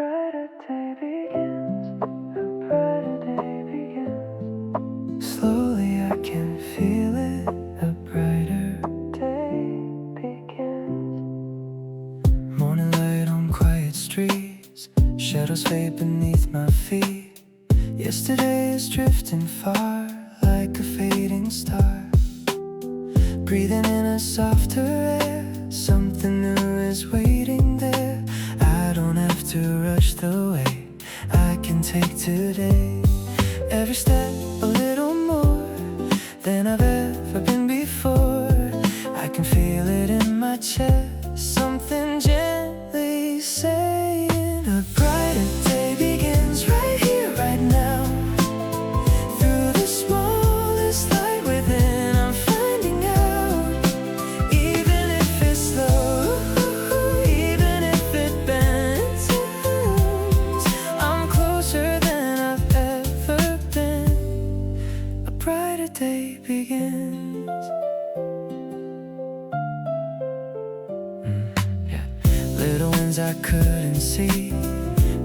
brighter day begins, a brighter day begins. Slowly I can feel it, a brighter day begins. Morning light on quiet streets, shadows fade beneath my feet. Yesterday is drifting far, like a fading star. Breathing in a softer air, something new is waiting there. I don't have to rush the way I can take today. Every step a little more than I've ever been before. I can feel it in my chest, something gently saying a brighter day begins right here, right now. Through the smallest light within, I'm finding out. Even if it's slow, even if it bends, I'm closer than I've ever been. A brighter day begins. Little winds I couldn't see,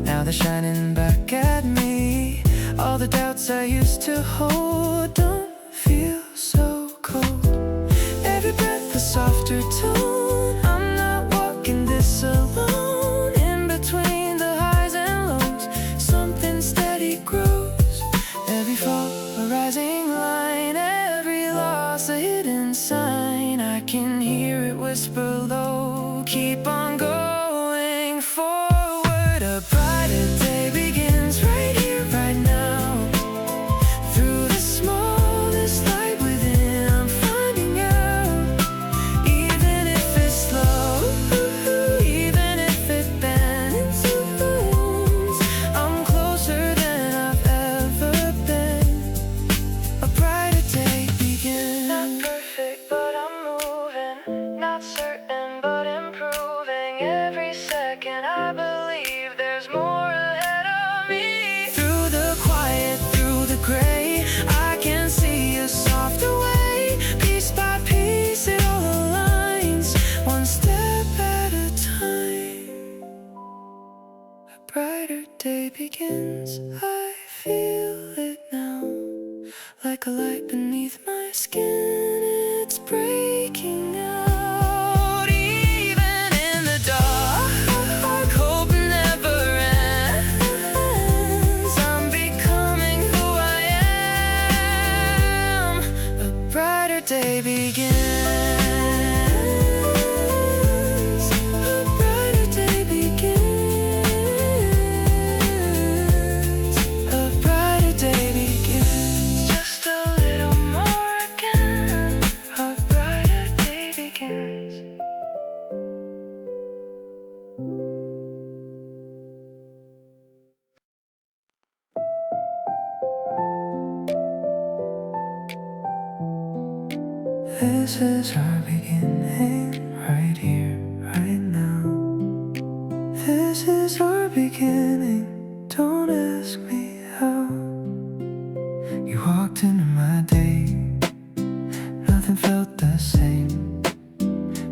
now they're shining back at me. All the doubts I used to hold don't feel so cold. Every breath a softer tone, I'm not walking this alone. In between the highs and lows, something steady grows. Every fall a rising line, every loss a hidden sign. I can hear it whisper low, keep on going forward. A brighter day begins right here, right now. Through the smallest light within, I'm finding out. Even if it's slow, even if it bends, I'm closer than I've ever been. A brighter day begins. Not perfect, but I'm moving. Not certain, but improving. Every second I believe there's more ahead of me. Through the quiet, through the gray, I can see a softer way. Piece by piece it all aligns, one step at a time. A brighter day begins, I feel it now. Like a light beneath my skin, it's breaking out. Even in the dark, hope never ends. I'm becoming who I am. A brighter day begins. A brighter day begins. A brighter day begins. Just a little more again. A brighter day begins. This is our beginning, right here, right now. This is our beginning, don't ask me how. You walked into my day, nothing felt the same.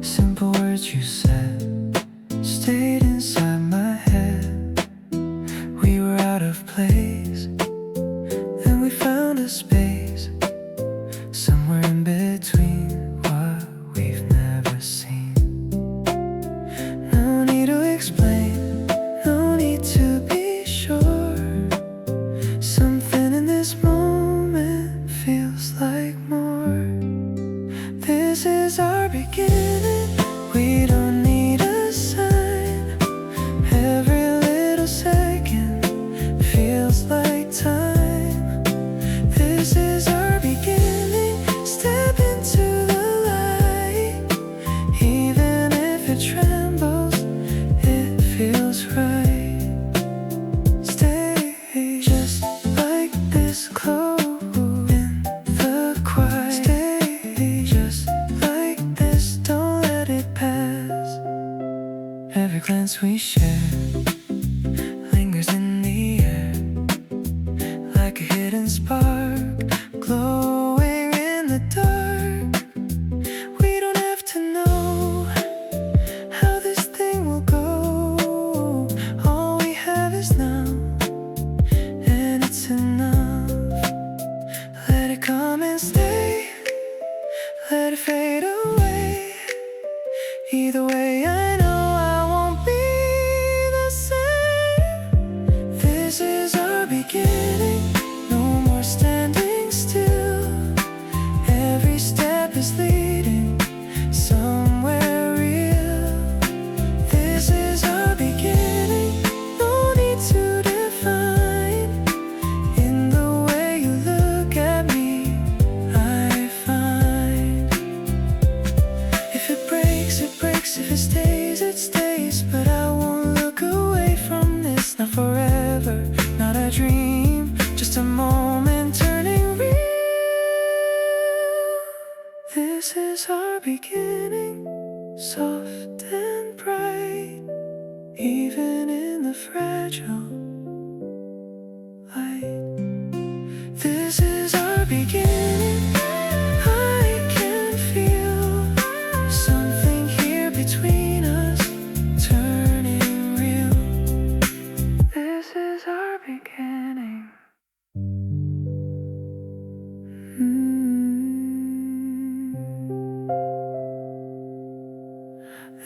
Simple words you said stayed inside my head. We were out of place, then we found a space somewhere in between what we've never seen. No need to explain, no need to be sure. Something in this moment feels like more. This is our beginning, we don't need a sign. Every little second feels like time. This is our beginning, step into the light. Even if it trembles, it feels right. Stay just like this, close in the quiet. Stay just like this, don't let it pass. Every glance we share lingers in the air, like a hidden spark glowing in the dark. We don't have to know how this thing will go. Walking in the fragile light. This is our beginning. I can feel something here between us turning real. This is our beginning.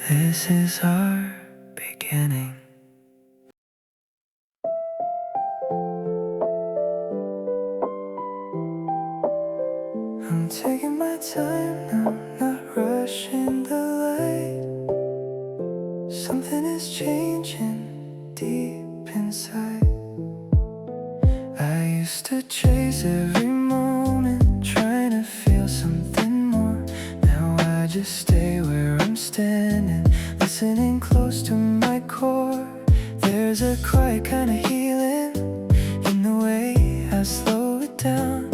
This is our beginning. I'm taking my time now, not rushing the light. Something is changing deep inside. I used to chase every moment, trying to feel something more. Now I just stay where I'm standing, listening close to my core. There's a quiet kind of healing in the way I slow it down.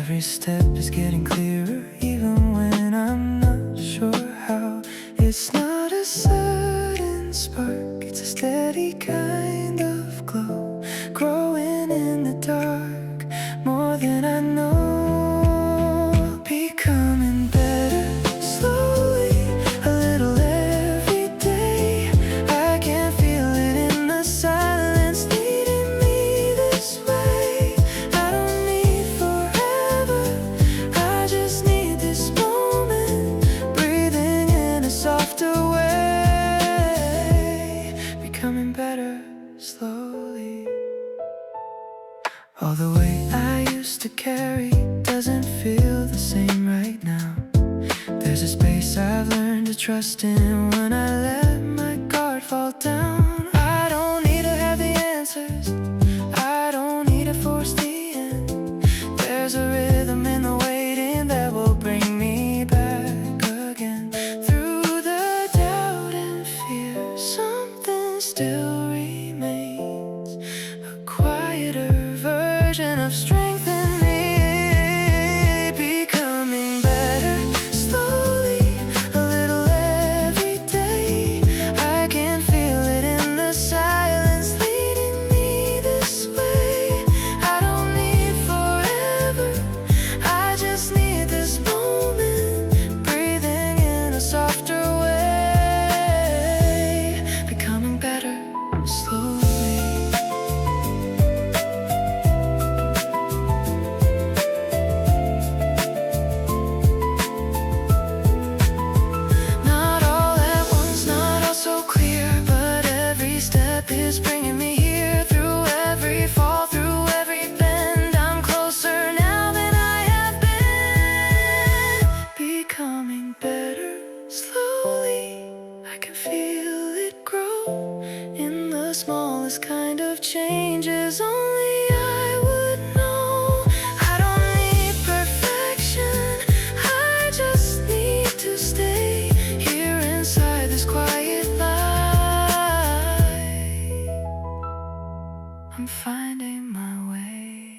Every step is getting clearer, even when I'm not sure how. It's not a sudden spark, it's a steady kind of glow, growing in the dark, more than I know. Becoming better, slowly, a little every day. I can feel it in the silence, leading me this way. I don't need forever, I just need this moment, breathing in a softer way. Becoming better, slowly. All the weight I used to carry doesn't feel the same right now. There's a space I've learned to trust in when I let my guard fall down. I don't need to have the answers, I don't need to force the end. There's a rhythm in the waiting that will bring me back again. Through the doubt and fear, something still remains, a quieter version of strength in me. Becoming better, slowly, a little every day. I can feel it in the silence, leading me this way. I don't need forever, I just need this moment, breathing in a softer way. Becoming better, slowly. Not all at once, not all so clear, but every step is bringing me here. Through every fall, through every bend, I'm closer now than I have been. Becoming better, slowly, I can feel it grow in the smallest kind of changes. Only I would know. I don't need perfection, I just need to stay here inside this quiet light. I'm finding my way.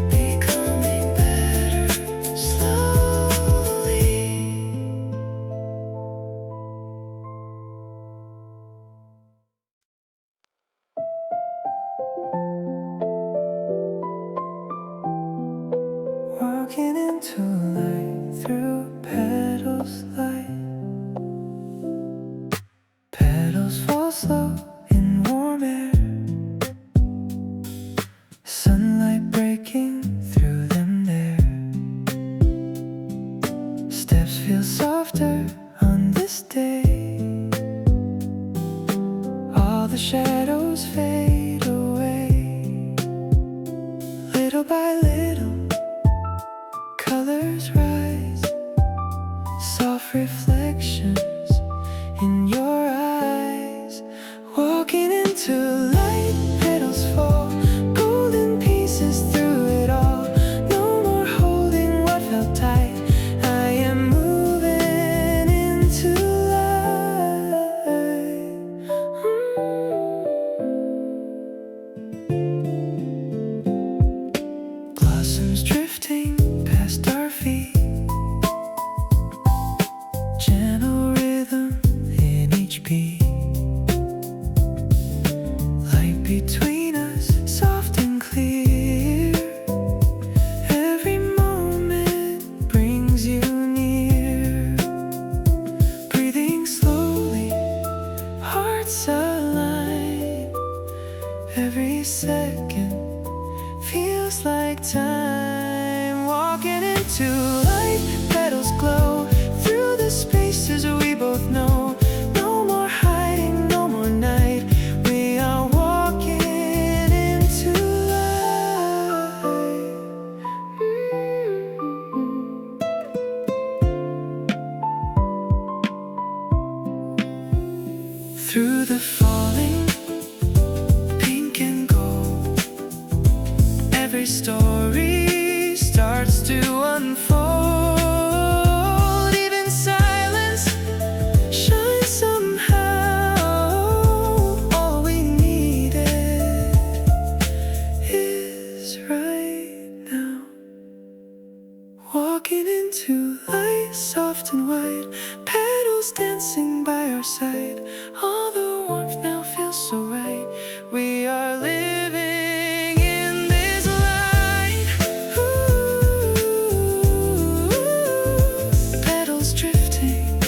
Becoming better, slowly. Walking into light through petals light. Petals fall slow in warm air, sunlight breaking through them there. Steps feel softer on this day. All the shadows fade away. Little by little, colors rise, soft reflections in your eyes. Walking into light, petals fall, golden pieces through it all. No more holding what felt tight, I am moving into light. Blossoms drifting past our feet, through the falling pink and gold. Every story starts to unfold. Even silence shines somehow. All we needed is right now. Walking into light, soft and white, petals dancing by our side. All the warmth now feels so right. We are living in this light. Ooh, petals drifting,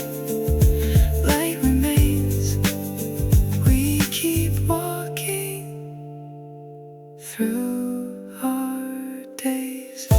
light remains. We keep walking through our days.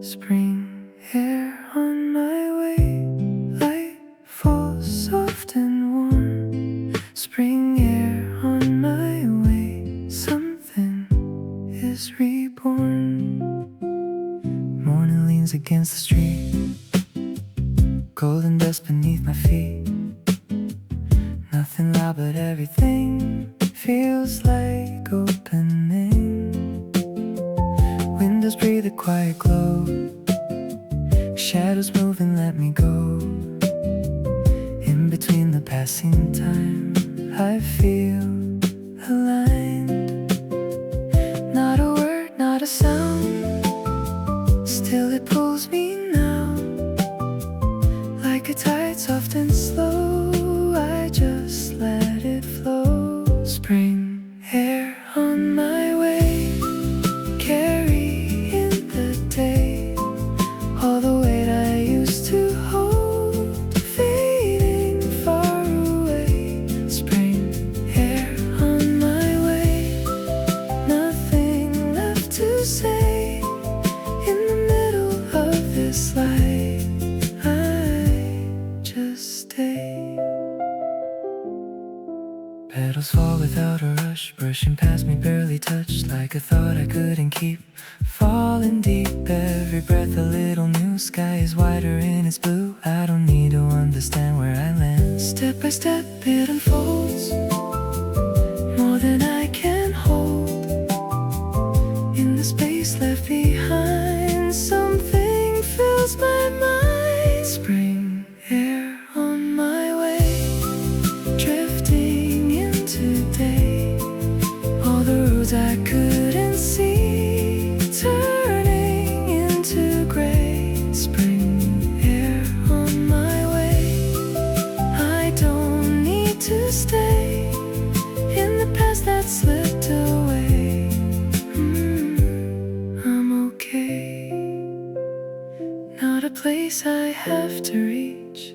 Spring air on my way, light falls soft and warm. Spring air on my way, something is reborn. Morning leans against the street, golden dust beneath my feet. Nothing loud but everything feels like opening. Windows breathe a quiet glow, shadows move and let me go. In between the passing time, I feel aligned. Not a word, not a sound, still it pulls me now. Like a tide, soft and slow, I just let it flow. Spring air on my way, carry in the day all the weight I used to hold, fading far away. Spring air on my way, nothing left to say. In the middle of this light, I just stay. Petals fall without a rush, brushing past me, barely touched. Like a thought I couldn't keep, falling deep. Every breath a little new, sky is wider in its blue. I don't need to understand where I land. Step by step it unfolds, more than I can hold. In the space left behind, something fills my mind. Spring air on my way, drifting into day. All the roads I couldn't see, turning into gray. Spring air on my way, I don't need to stay in the past that slipped away. I'm okay. Not a place I have to reach,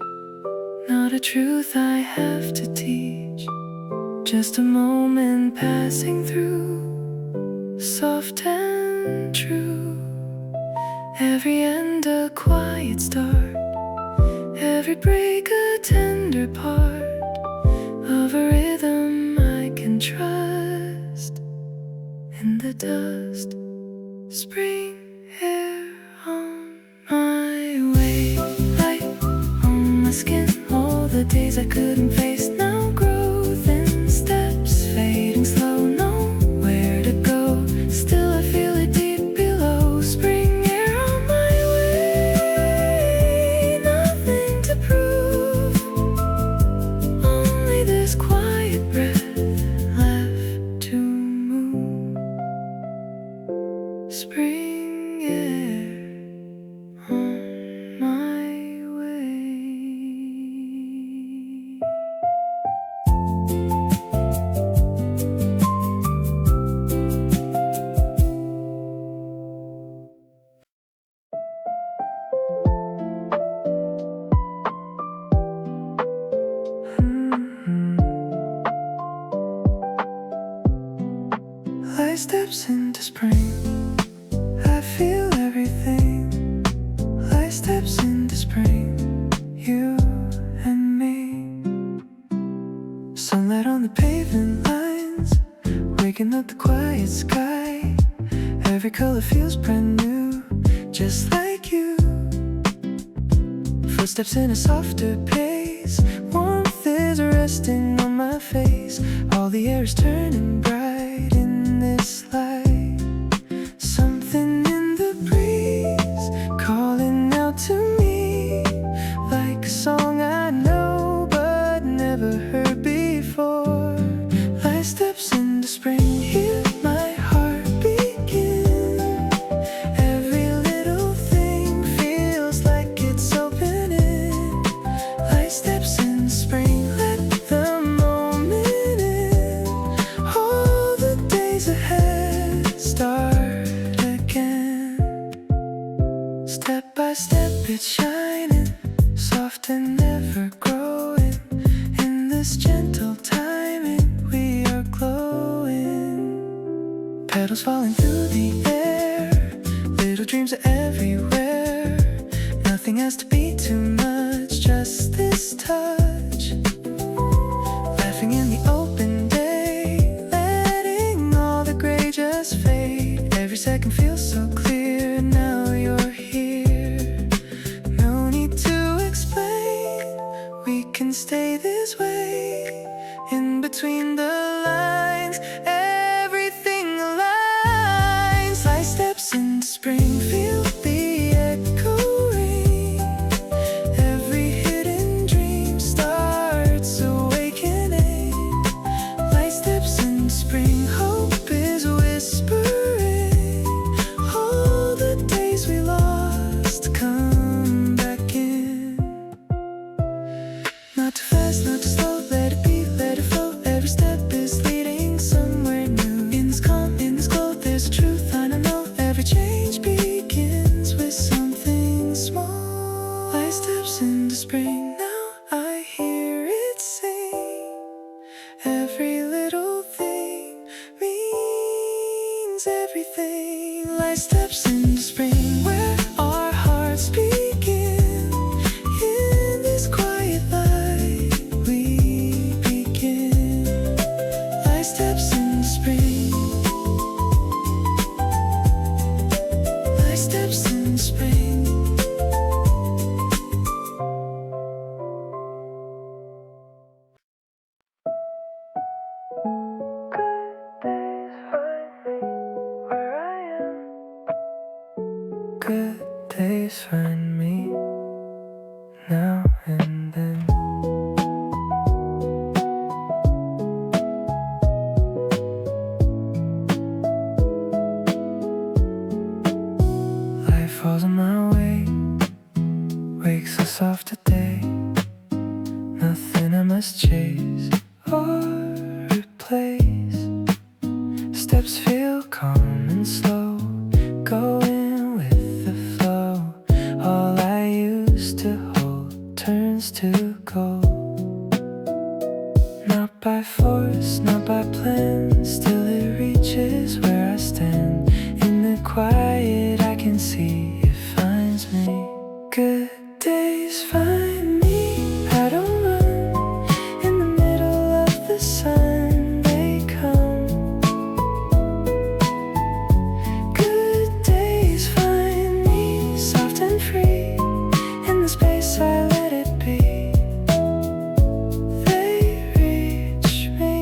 not a truth I have to teach. Just a moment passing through, soft and true. Every end a quiet start, every break a tender part of a rhythm I can trust. In the dust, spring air on my way, light on my skin. All the days I couldn't face, now growth in steps, fading slow, nowhere to go. Still I feel it deep below. Spring air on my way, nothing to prove, only this quiet breath left to move. Spring air on my way. Light steps into spring, looking at the quiet sky. Every color feels brand new, just like you. Footsteps in a softer pace, warmth is resting on my face. All the air is turning bright in this light. Something in the breeze calling out to me, like a song I know but never heard before. Light steps into spring, hear my heart begin. Every little thing feels like it's opening. Light steps in spring, let the moment in. All the days ahead start again. Step by step it's shining, soft and ever growing. In this gentle timing we are glowing. Petals falling through the air, little dreams are everywhere. Nothing has to be too much, just this touch. Laughing in the open day, letting all the gray just fade. Every second feels so clear, now you're here. No need to explain, we can stay this way. In between the lines, everything aligns. Light steps into spring, feel the echoing. Every hidden dream starts awakening. Light steps into spring, hope is whispering. All the days we lost come back in. Not too fast, not too slow, let it be, let it flow. Every step is leading somewhere new. In this calm, in this glow, there's a truth I don't know. Every change begins with something small. Light steps into spring, now I hear it sing. Every little thing means everything. Light steps into spring, where our hearts begin. In this quiet light we begin. Light steps into spring. Light steps into spring. Good days find me now and then. Life falls on my way, wakes us off today. Nothing I must chase or replace. Steps feel calm and slow, going with the flow. All I used to hold turns to gold. Not by force, not by plan, still it reaches where I stand. In the quiet I can see it finds me. Good days find me, I don't run. In the middle of the sun they come. Good days find me, soft and free. In the space I let it be, they reach me.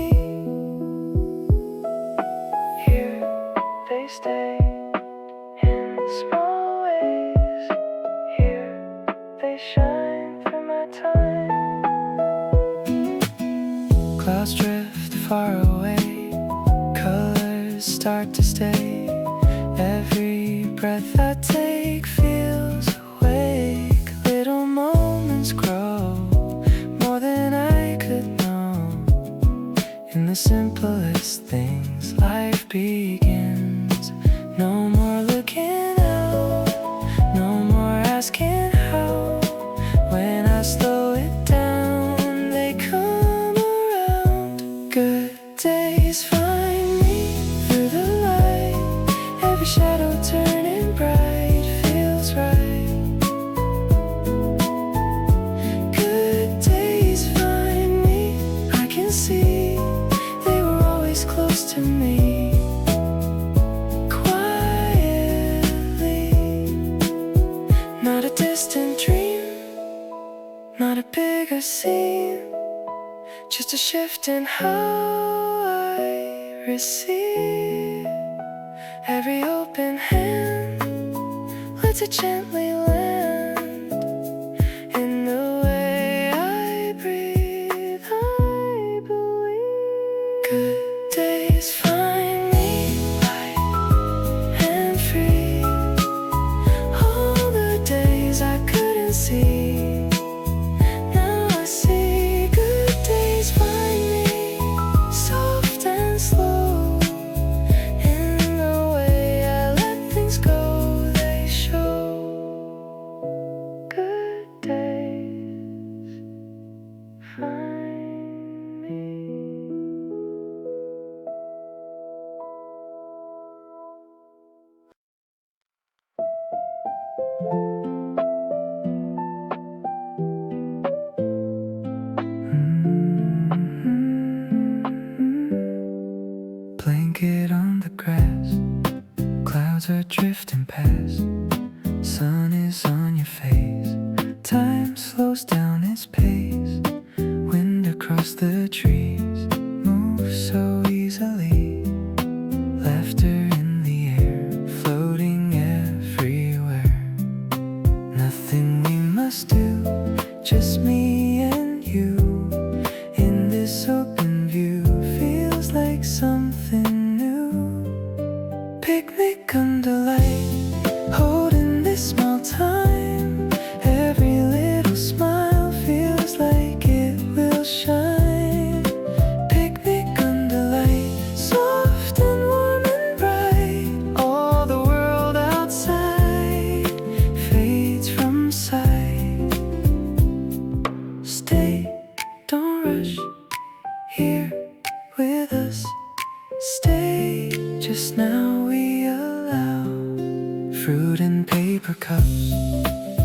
Here they stay, in small ways. Here they shine through my time. Clouds drift far away, colors start to stay. Every breath I take feels awake. Little moments grow more than I could know. In the simplest things life begins. No more looking out, no more asking how. When I slow it down, they come around. Good days find me through the light. Every shadow turning bright feels right. Good days find me, I can see they were always close to me. Just a shift in how I receive. Every open hand lets it gently land in the way I breathe. I believe good days find me light and free. All the days I couldn't see, now I see. Good days find me soft and slow. In the way I let things go, they show. Good days find me. Blanket on the grass, clouds are drifting past, sun is on your face, time slows down its pace, wind across the trees moves so easily, laughter in the air, floating everywhere. Nothing we must do, just me and you. In this open view, feels like something new. Picnic under light, holding this small time. Every little smile feels like it will shine. Picnic under light, soft and warm and bright. All the world outside fades from sight. Stay, don't rush, here with us. Stay, just now we allow fruit and paper cups,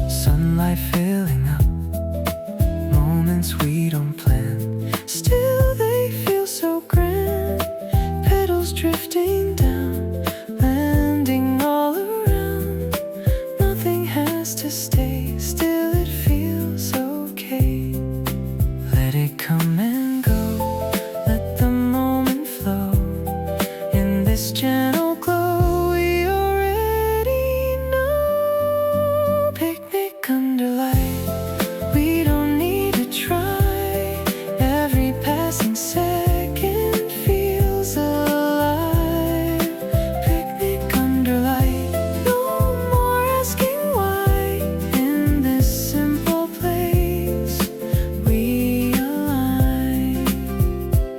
sunlight filling up moments we don't plan. Still they feel so grand, petals drifting down, landing all around. Nothing has to stay, still it feels okay. Let it come and go, let the moment flow. In this gentle glow we already know. Picnic under light, we don't need to try. Every passing second feels alive. Picnic under light, no more asking why. In this simple place we align.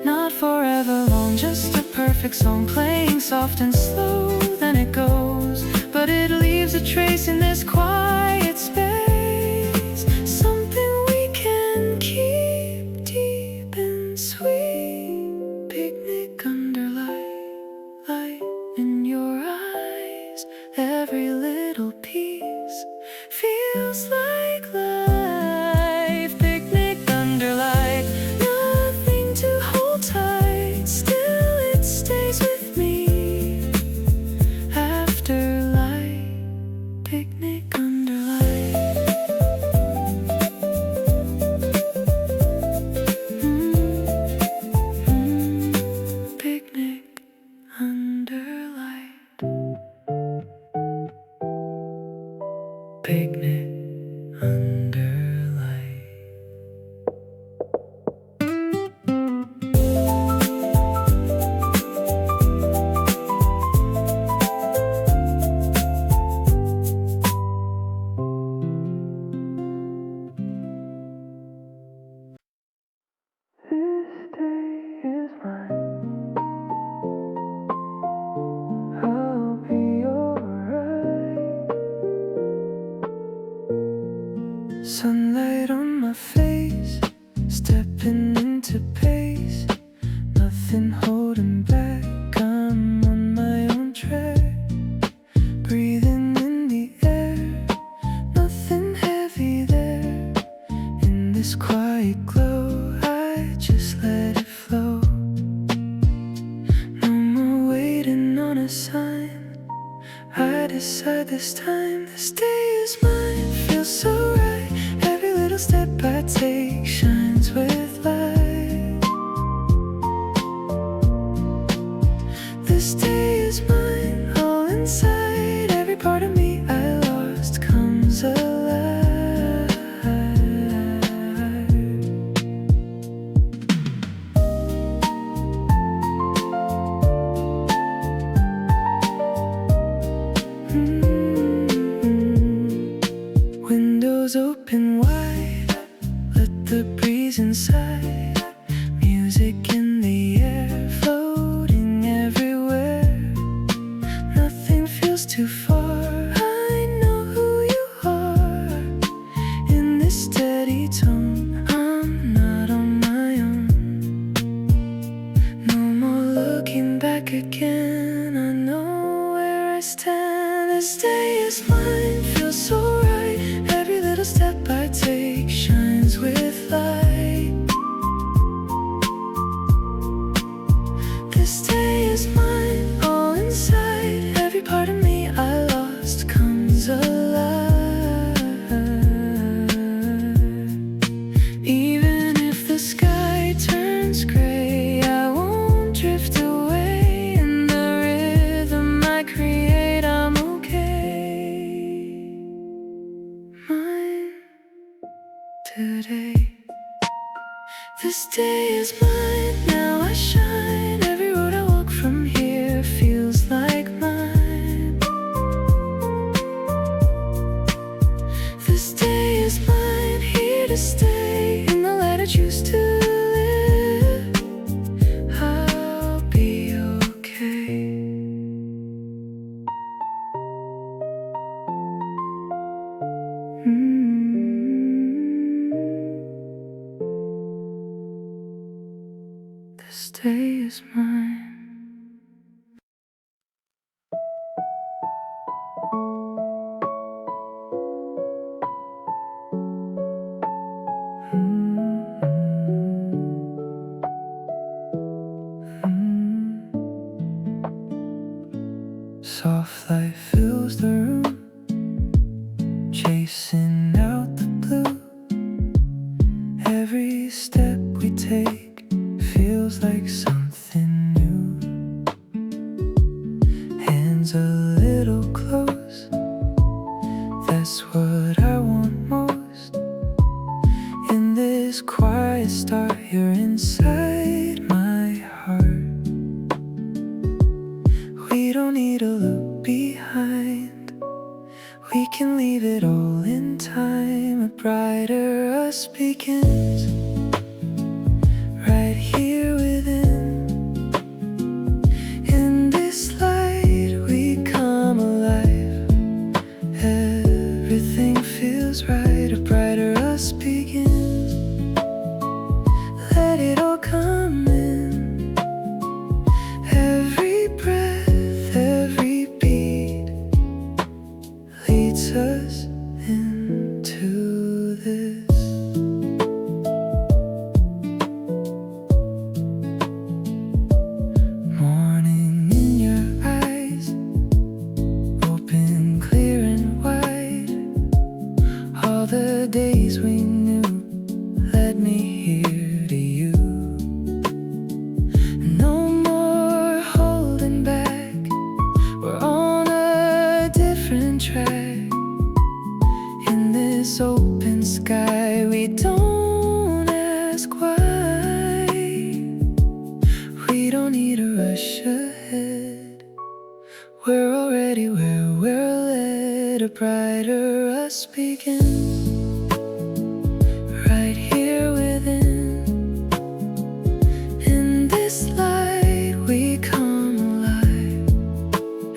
Not forever long, just a perfect song playing soft and slow. Then it goes, but it leaves a trace in this quiet space. Something we can keep deep and sweet. Picnic under light, light in your eyes. Every little piece feels like life. Picnic under light, nothing to hold tight. Still it stays with me after light. Picnic under light. Picnic under light. Picnic under light. This day is mine, I'll be alright. Sunlight on my face, stepping into pace. Nothing holding back, I'm on my own track. Breathing in the air, nothing heavy there. In this quiet glow, I just let it flow. No more waiting on a sign, I decide this time. This day is mine, feels so right. Every little step I take shines with light. This day is mine, all inside. Every part of me I lost comes alive. Windows open wide, let the breeze inside. Music in the air, floating everywhere. Nothing feels too far. I know who you are. In this steady tone, I'm not on my own. No more looking back again. I know where I stand. This day is mine, feels so right. Every little step I take shines with light. This day is mine, all inside. Every part of me I lost comes alive. Even if the sky turns gray, I won't drift away. In the rhythm I create, I'm okay. Mine today. This day is mine, now I shine. Every road I walk from here feels like mine. This day is mine, here to stay. In the light I choose to live, I'll be okay. This day is mine. Soft light fills the room, chasing out the blue. Every step we take feels like something new. Hands a little close, that's what I want most. In this quiet start, you're inside my heart. We don't need to look behind, we can leave it all in time. A brighter us begins right here within. In this light we come alive. Everything feels right. A brighter us begins. Let it all come in. Every breath, every beat leads us into this. Morning in your eyes, open, clear and wide. All the days we knew led me here to you. No more holding back, we're on a different track. In this open sky, we don't ask why. We don't need to rush ahead, we're already where we're led. A brighter us begins right here within. In this light we come alive.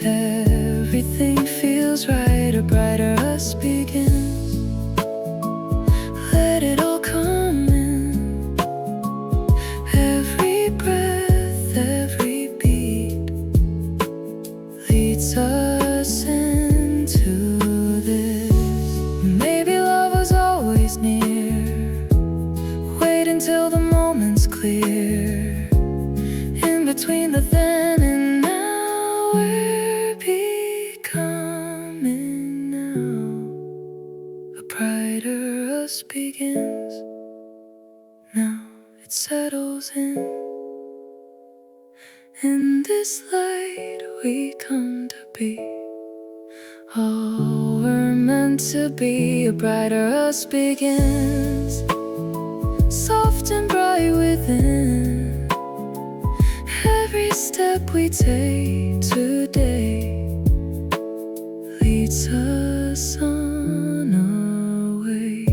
Everything feels right. A brighter us begins. Let it all come in. Every breath, every beat leads us into this. Maybe love was always near. Wait until the moment's clear. In between the then and now, we're becoming now. A brighter us begins. Now it settles in. In this this light we come to be. Oh, we're meant to be. A brighter us begins, soft and bright within. Every step we take today leads us on our way.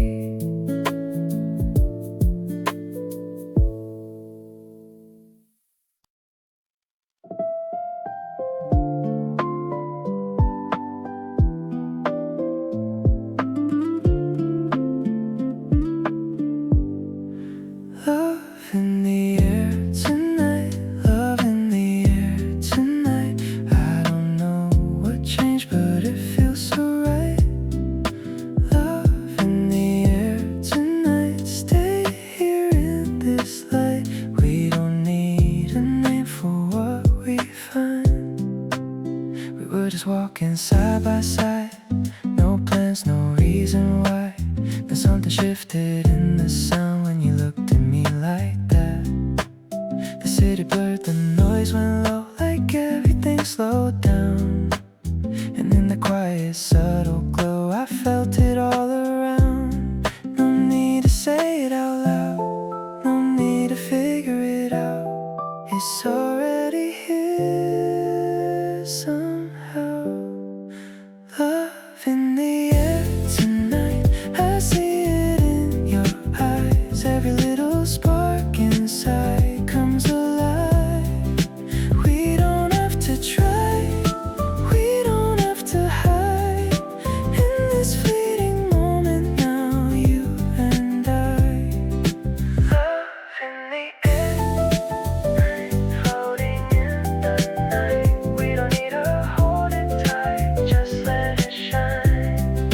Love in the air tonight, love in the air tonight. I don't know what changed, but it feels so right. Love in the air tonight, stay here in this light. We don't need a name for what we find. We were just walking side by side, no plans, no reason why. Then something shifted in the sound when you looked at me like that. The city blurred, the noise went low, like everything slowed down. And in the quiet, subtle glow, I felt it all around. No need to say it out loud, no need to figure it out. It's already here somehow. Love in the air tonight, I see it in your eyes. Every little spark inside comes alive. We don't have to try, we don't have to hide. In this fleeting moment now, you and I. Love in the air, floating in the night. We don't need to hold it tight, just let it shine.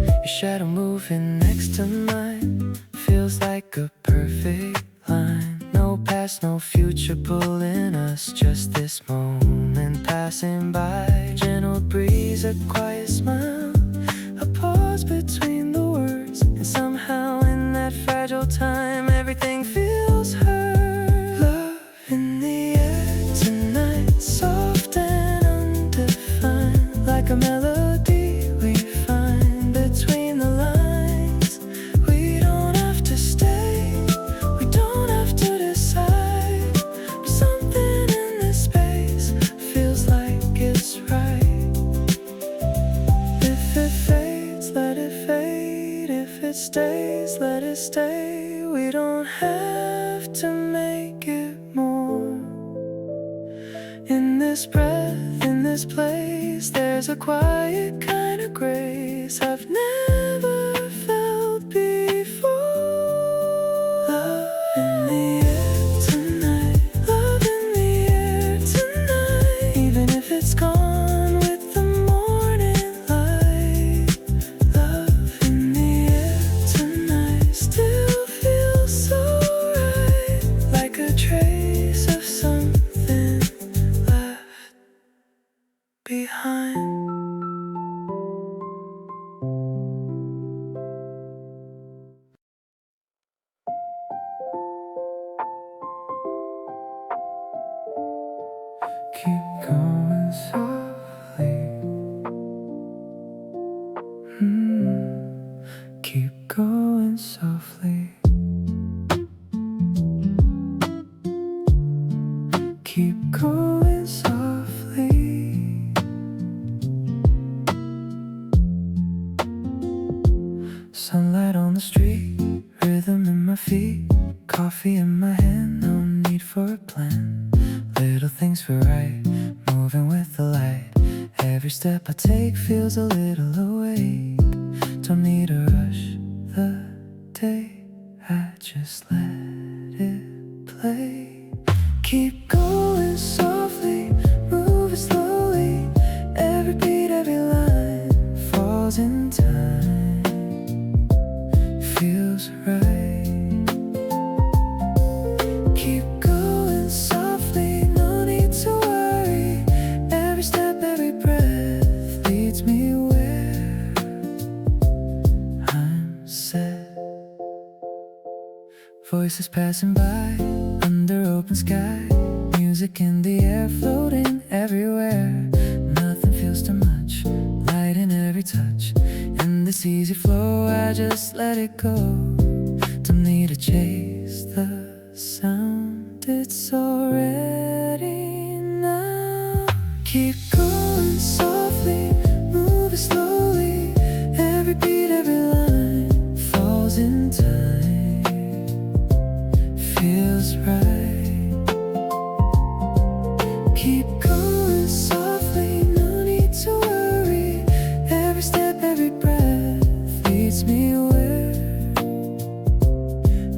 Your shadow moving next to mine feels like a perfect line. No past, no future pulling us, just this moment passing by. Gentle breeze, a quiet smile, a pause between the words. And somehow in that fragile time, everything feels heard. Love in the air tonight, soft and undefined, like a melody we find between the lines. We don't have to stay, we don't have to decide, but something in this space feels like it's right. If it fades, let it fade. If it stays, let it stay. We don't have to make it more. In this breath, in this place, there's a quiet kind of grace I've never felt before. Love in the air tonight, love in the air tonight. Even if it's gone with the morning light. Love in the air tonight still feels so right, like a trace of something left behind. Keep going softly. Keep going softly. Keep going softly. Sunlight on the street, rhythm in my feet, coffee in my hand, no need for a plan. Little things feel right, moving with the light. Every step I take feels a little awake. Don't need to rush the day, I just let it play. Keep going softly, moving slowly. Every beat, every line falls in time, feels right. Keep going softly, no need to worry. Every step, every breath leads me where I'm set. Voices passing by under open sky, music music in the air, floating everywhere. Nothing feels too much, light in every touch. In this easy flow, I just let it go. Don't need to chase the sound, it's already now. Keep going softly, move it slowly. Every beat, every line falls in time, feels right. Keep going softly, no need to worry. Every step, every breath leads me where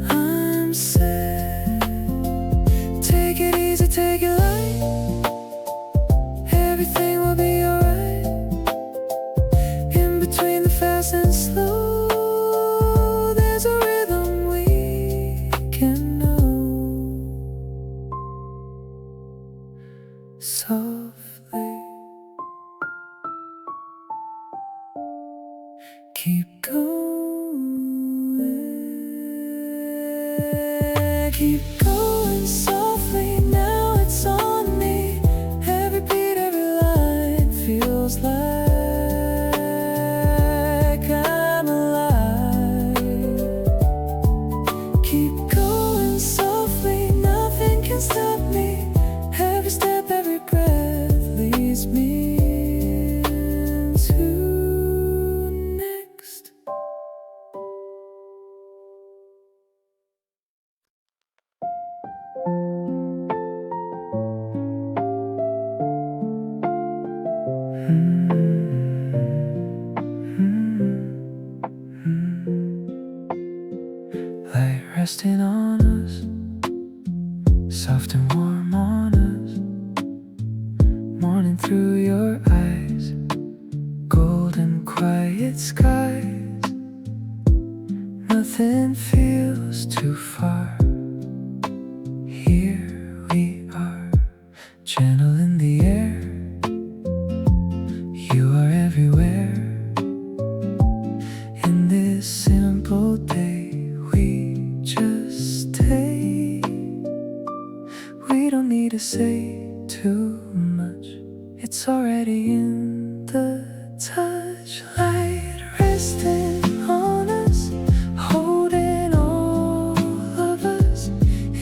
I'm set. Take it easy, take it light. Everything will be alright. In between the fast and slow, there's a rhythm we can know. Softly, keep going. Keep going softly, now it's on me. Every beat, every line feels like I'm alive. Keep going softly, nothing can stop me. Every step, every breath leads me into next. Light resting on us, soft and warm on us. Morning through your eyes, golden quiet skies. Nothing feels too far. Here we are, gentle in the air. You are everywhere. In this simple day, we just stay. We don't need to say too much, it's already in the touch. Light resting on us, holding all of us.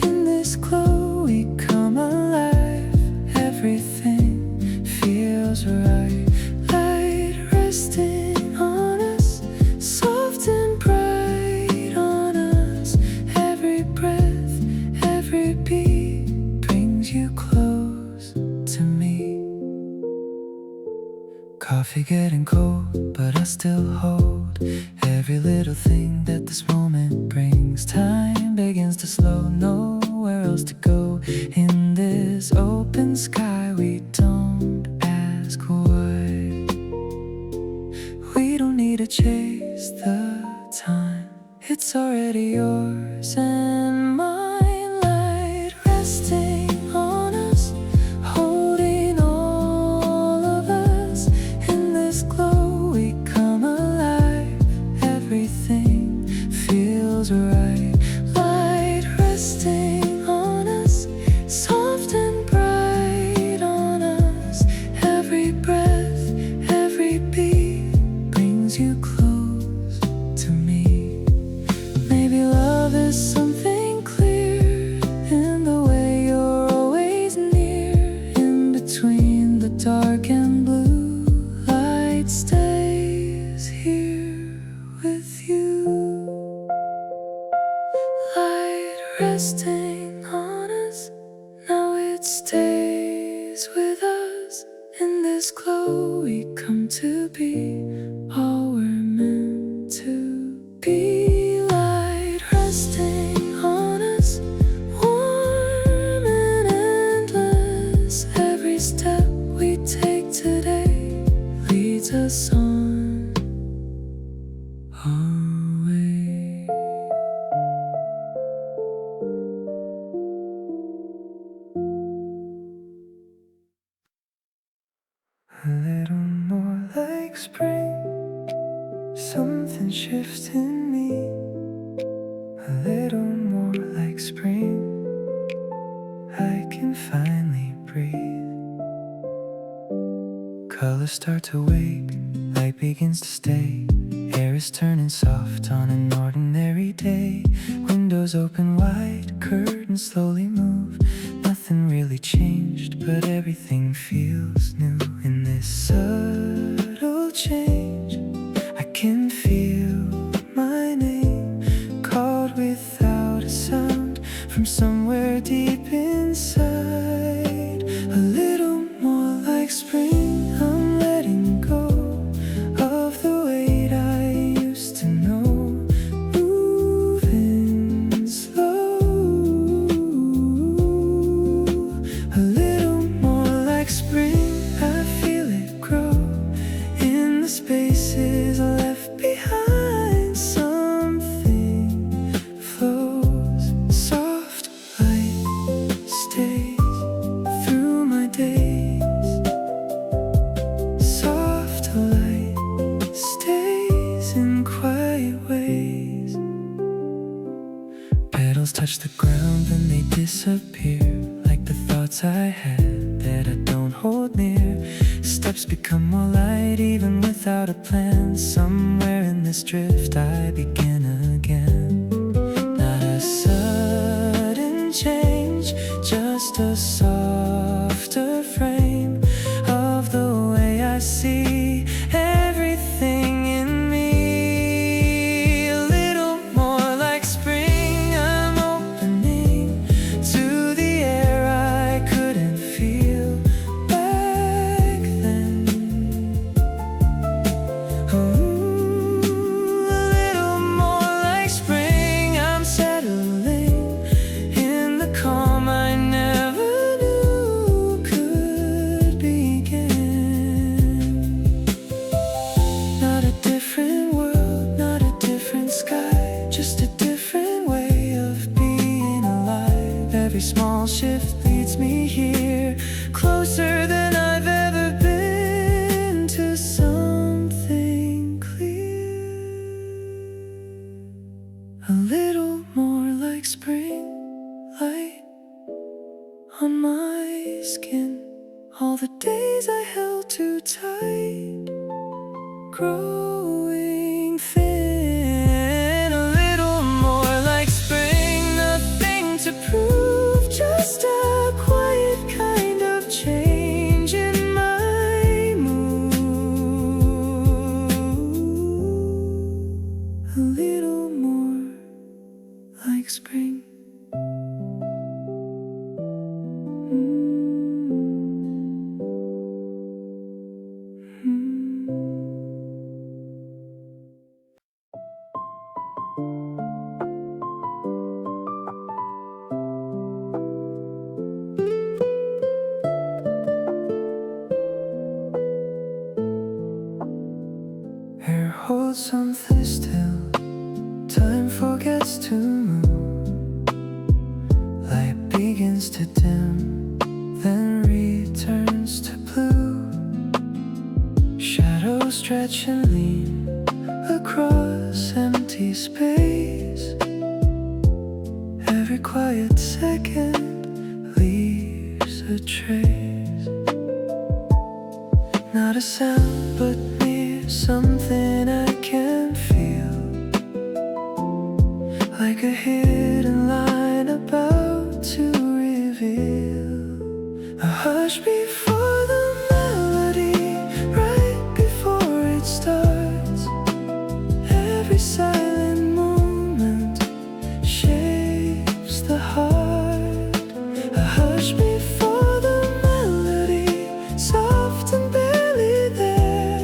In this glow we come alive. Everything feels right. Light resting on us, soft and bright on us. Every breath, every beat brings you close to me. Coffee getting cold, but I still hold every little thing that this moment brings. Time begins to slow, nowhere else to go. In this open sky, we don't ask why. We don't need to chase the time, it's already yours and mine. Light resting on us, holding all of us. In this glow we come alive. Everything feels right. Light resting on us, soft and bright on us. Every breath, every beat brings you close to me. Maybe love is something clear in the way you're always near. In between the dark and blue, light stays here with you. Light resting on us, now it stays with us. In this glow we come to be all we're meant to be. Light resting on us, warm and endless. Every step we take today leads us on our way. A little more like spring, something shifts in me. A little more like spring, I can finally Colors start to wake, light begins to stay. Air is turning soft on an ordinary day. Windows open wide, curtains slowly move. Nothing really changed, but everything feels new. In this subtle change, I can feel my name called without a sound from somewhere deep inside. A little more like spring, I'm letting go of the weight I used to know. Moving slow, a little more like spring, I feel it grow in the spaces left behind. Something flows, soft light stays through my days. Soft light stays in quiet ways. Petals touch the ground, then they disappear, like the thoughts I had that I don't hold near. Steps become more light even without a plan. Somewhere in this drift I begin again. Not a sudden change, just a softer frame of the way I see everything in me. A little more like spring, I'm opening to the air I couldn't feel back then. Ooh, a little more like spring, I'm settling in the calm I never knew could begin. Not a different world, not a different sky, just a different way of being alive. Every small shift leads me here, closer than I've ever been to something clear. A little more like spring light on my skin. All the days I held too tight, growing thin. A little more like spring, nothing to prove, just a quiet kind of change in my mood. A little more like spring. Air holds something still, time forgets to move. Light begins to dim, then returns to blue. Shadows stretch and lean across empty space. Every quiet second leaves a trace. Not a sound but near, something I can feel, like a hidden line about to reveal. A hush before the melody, right before it starts. Every silent moment shapes the heart. A hush before the melody, soft and barely there.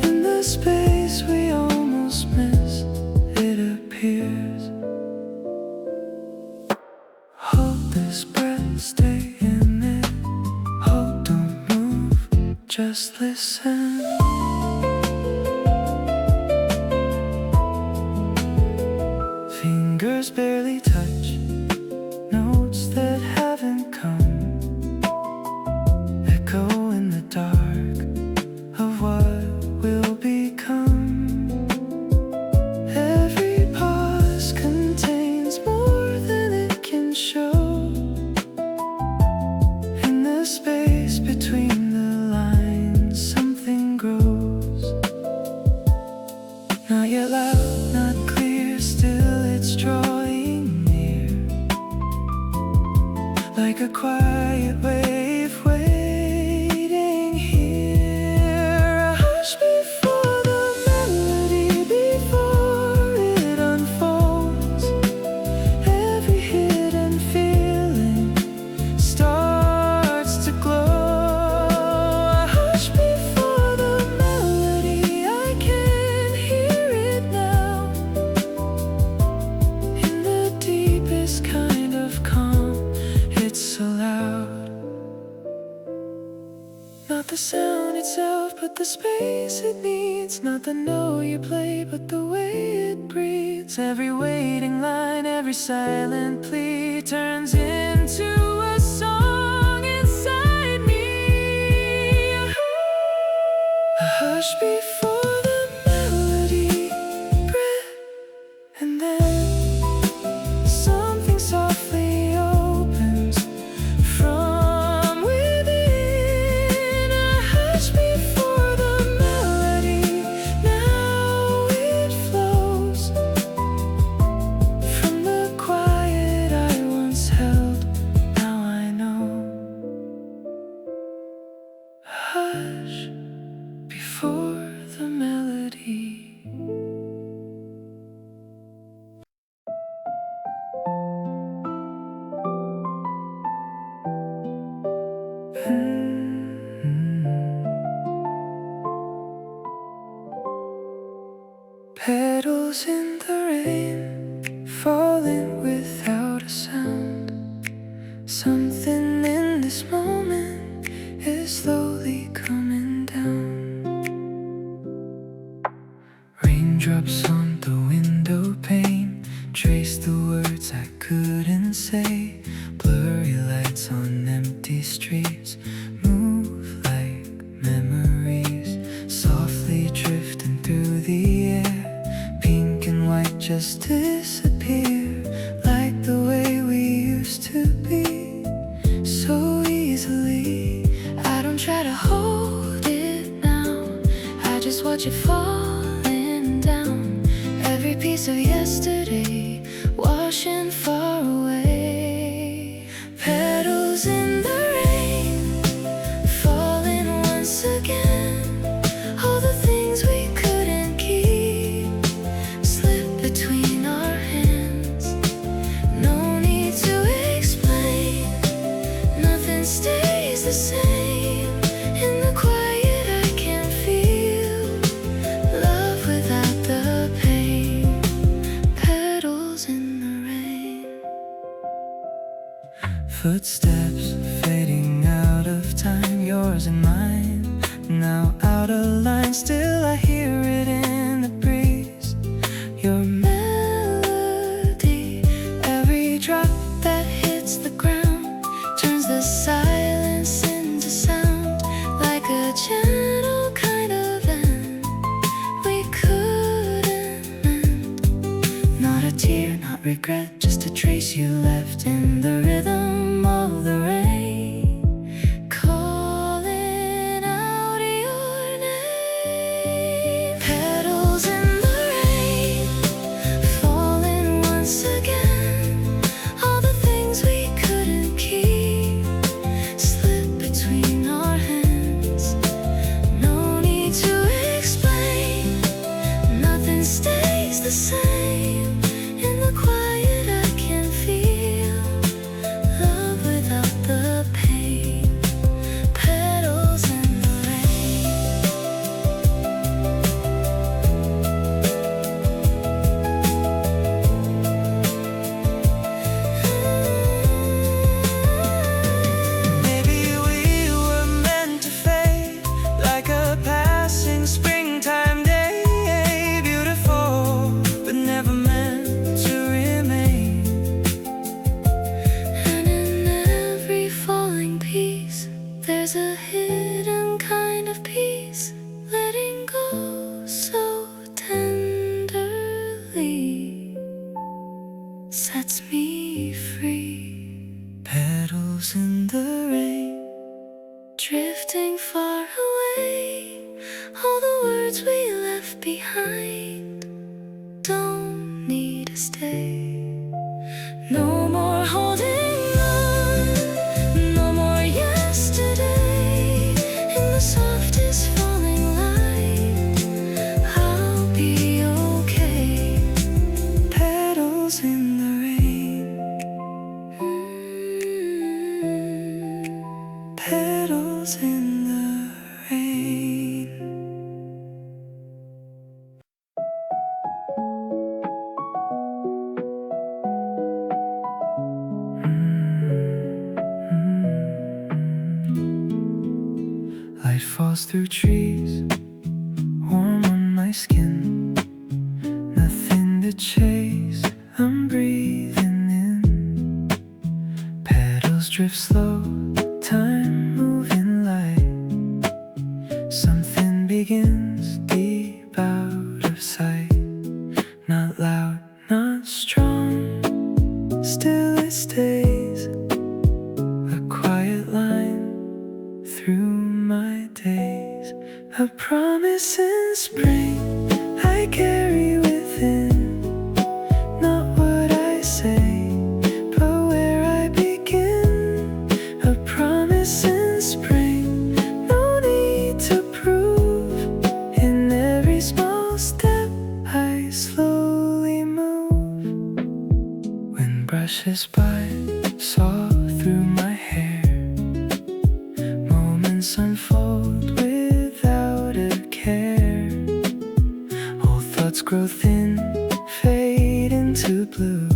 In the space we almost miss, it appears. Hold this breath, stay in it. Hold, don't move, just listen. Fingers barely touch notes that haven't come, echo in the dark of what will become. Every pause contains more than it can show. In the space between the Not the sound itself, but the space it needs. Not the note you play, but the way it breathes. Every waiting line, every silent plea turns into a song inside me. A hush before the melody, breath, and then something softly opens from within. A hush before the melody, now it flows from the quiet I once held. Now I know. A hush before the melody. Petals in the rain, falling without a sound. Something in this moment is slowly coming down. Raindrops on the window pane trace the words I couldn't say. Blurry lights on empty streets move like memories, softly drifting through the air. Pink and white just disappear, like the way we used to be, so easily. I don't try to hold it now, I just watch it falling down. Every piece of yesterday washing far away. Petals in the rain, falling once again. All the things we couldn't keep slip between our hands. No need to explain, nothing stays the same. In the quiet I can feel love without the pain. Petals in the rain. Footsteps fading out of time, yours and mine, now out of line. Still I hear it in the breeze, your melody. Every drop that hits the ground turns the silence into sound, like a gentle kind of end we couldn't mend. Not a tear, not regret, just a trace you left in the rhythm of the rain, calling out your name. Petals in the rain, falling once again. All the things we couldn't keep slip between our hands. No need to explain, nothing stays the same. In the quiet I can feel love without the pain. Petals in the rain. Maybe we were meant to fade, like a passing springtime day. Beautiful, but never meant to remain. And in every falling piece, there's a hidden kind of peace, letting go so tenderly sets me free. Petals in the rain, drifting far away. All the words we left behind don't need to stay. No more holding on, no more yesterday. In the softest falling light, I'll be okay. Petals in the rain. Petals in the rain. Light falls through trees, warm on my skin. Nothing to chase, I'm breathing in. Petals drift slow, time moving light. Something begins deep out of sight. Not loud, not strong, still it stays. A quiet line through my days. A promise in spring I carry within. Not what I say, but where I begin. A promise in spring, no need to prove. In every small step I slowly move. Wind brushes by, saw through my hair. Moments unfold without a care. Old thoughts grow thin, fade into blue.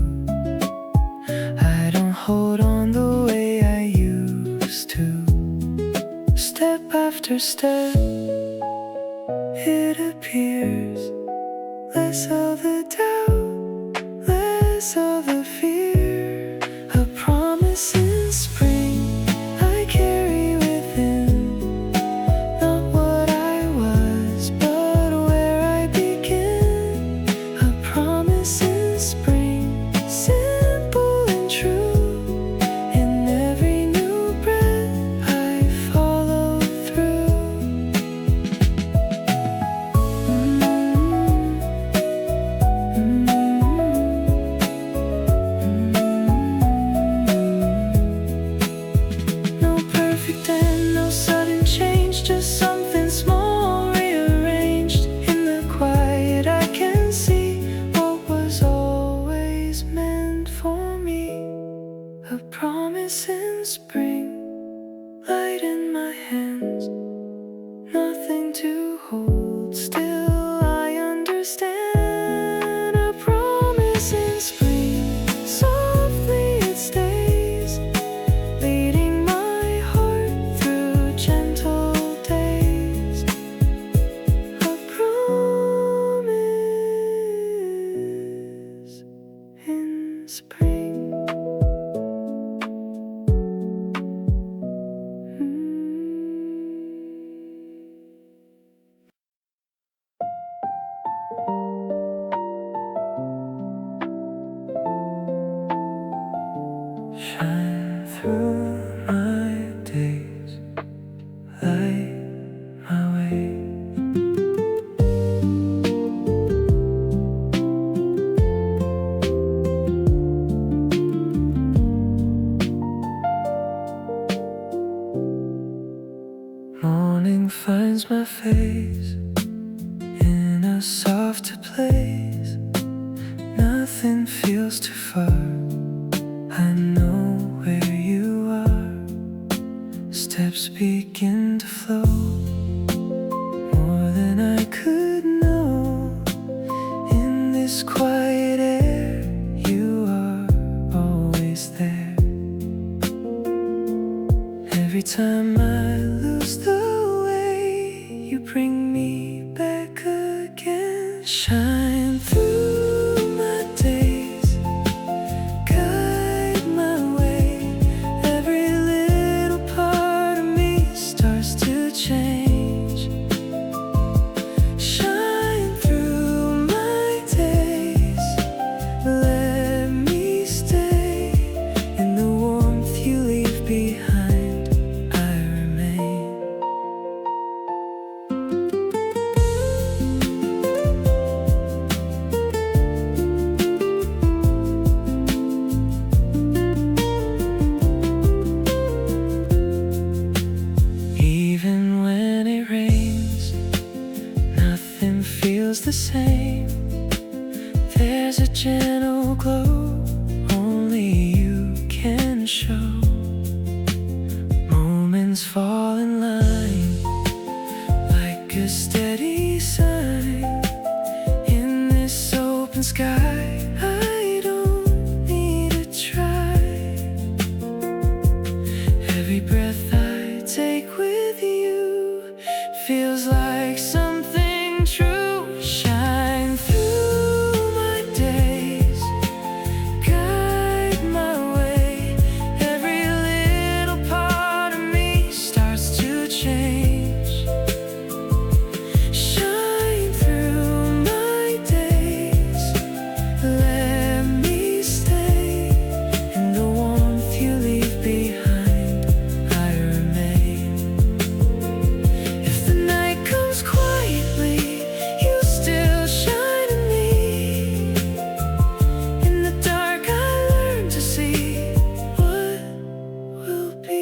I don't hold on the way I used to. Step after step, it appears. Less of the doubt, less of the fear. A promise in spring I carry within. Not what I was, but where I begin. A promise in spring, simple and true. In every new breath I follow through. No perfect end, no sudden change, just something small rearranged. In the quiet I can see what was always meant for me. A promise in spring, light in my hands. Nothing to hold still, I understand. A promise in spring, softly it stays, leading my heart through gentle days. A promise in spring. Shine through my days, light my way. Morning finds my face in a softer place. Nothing feels too far. I know where you are. Steps begin to flow, more than I could know. In this quiet air, you are always there. Every time I lose the way, you bring me back again. Shine through my days, guide my way. Every little part of me starts to change. Shine through my days, let me stay. In the warmth you leave behind, I remain. Even when it rains, nothing feels the same. There's a gentle glow only you can show. Moments fall in line like a steady sign. In this open sky, I don't need to try. Every breath I take with you feels like something true. Shine through my days, guide my way. Every little part of me starts to change. Shine through my days, let me stay in the warmth you leave behind. I remain. If the night comes quietly, you still shine in me. In the dark I learn to see what will be.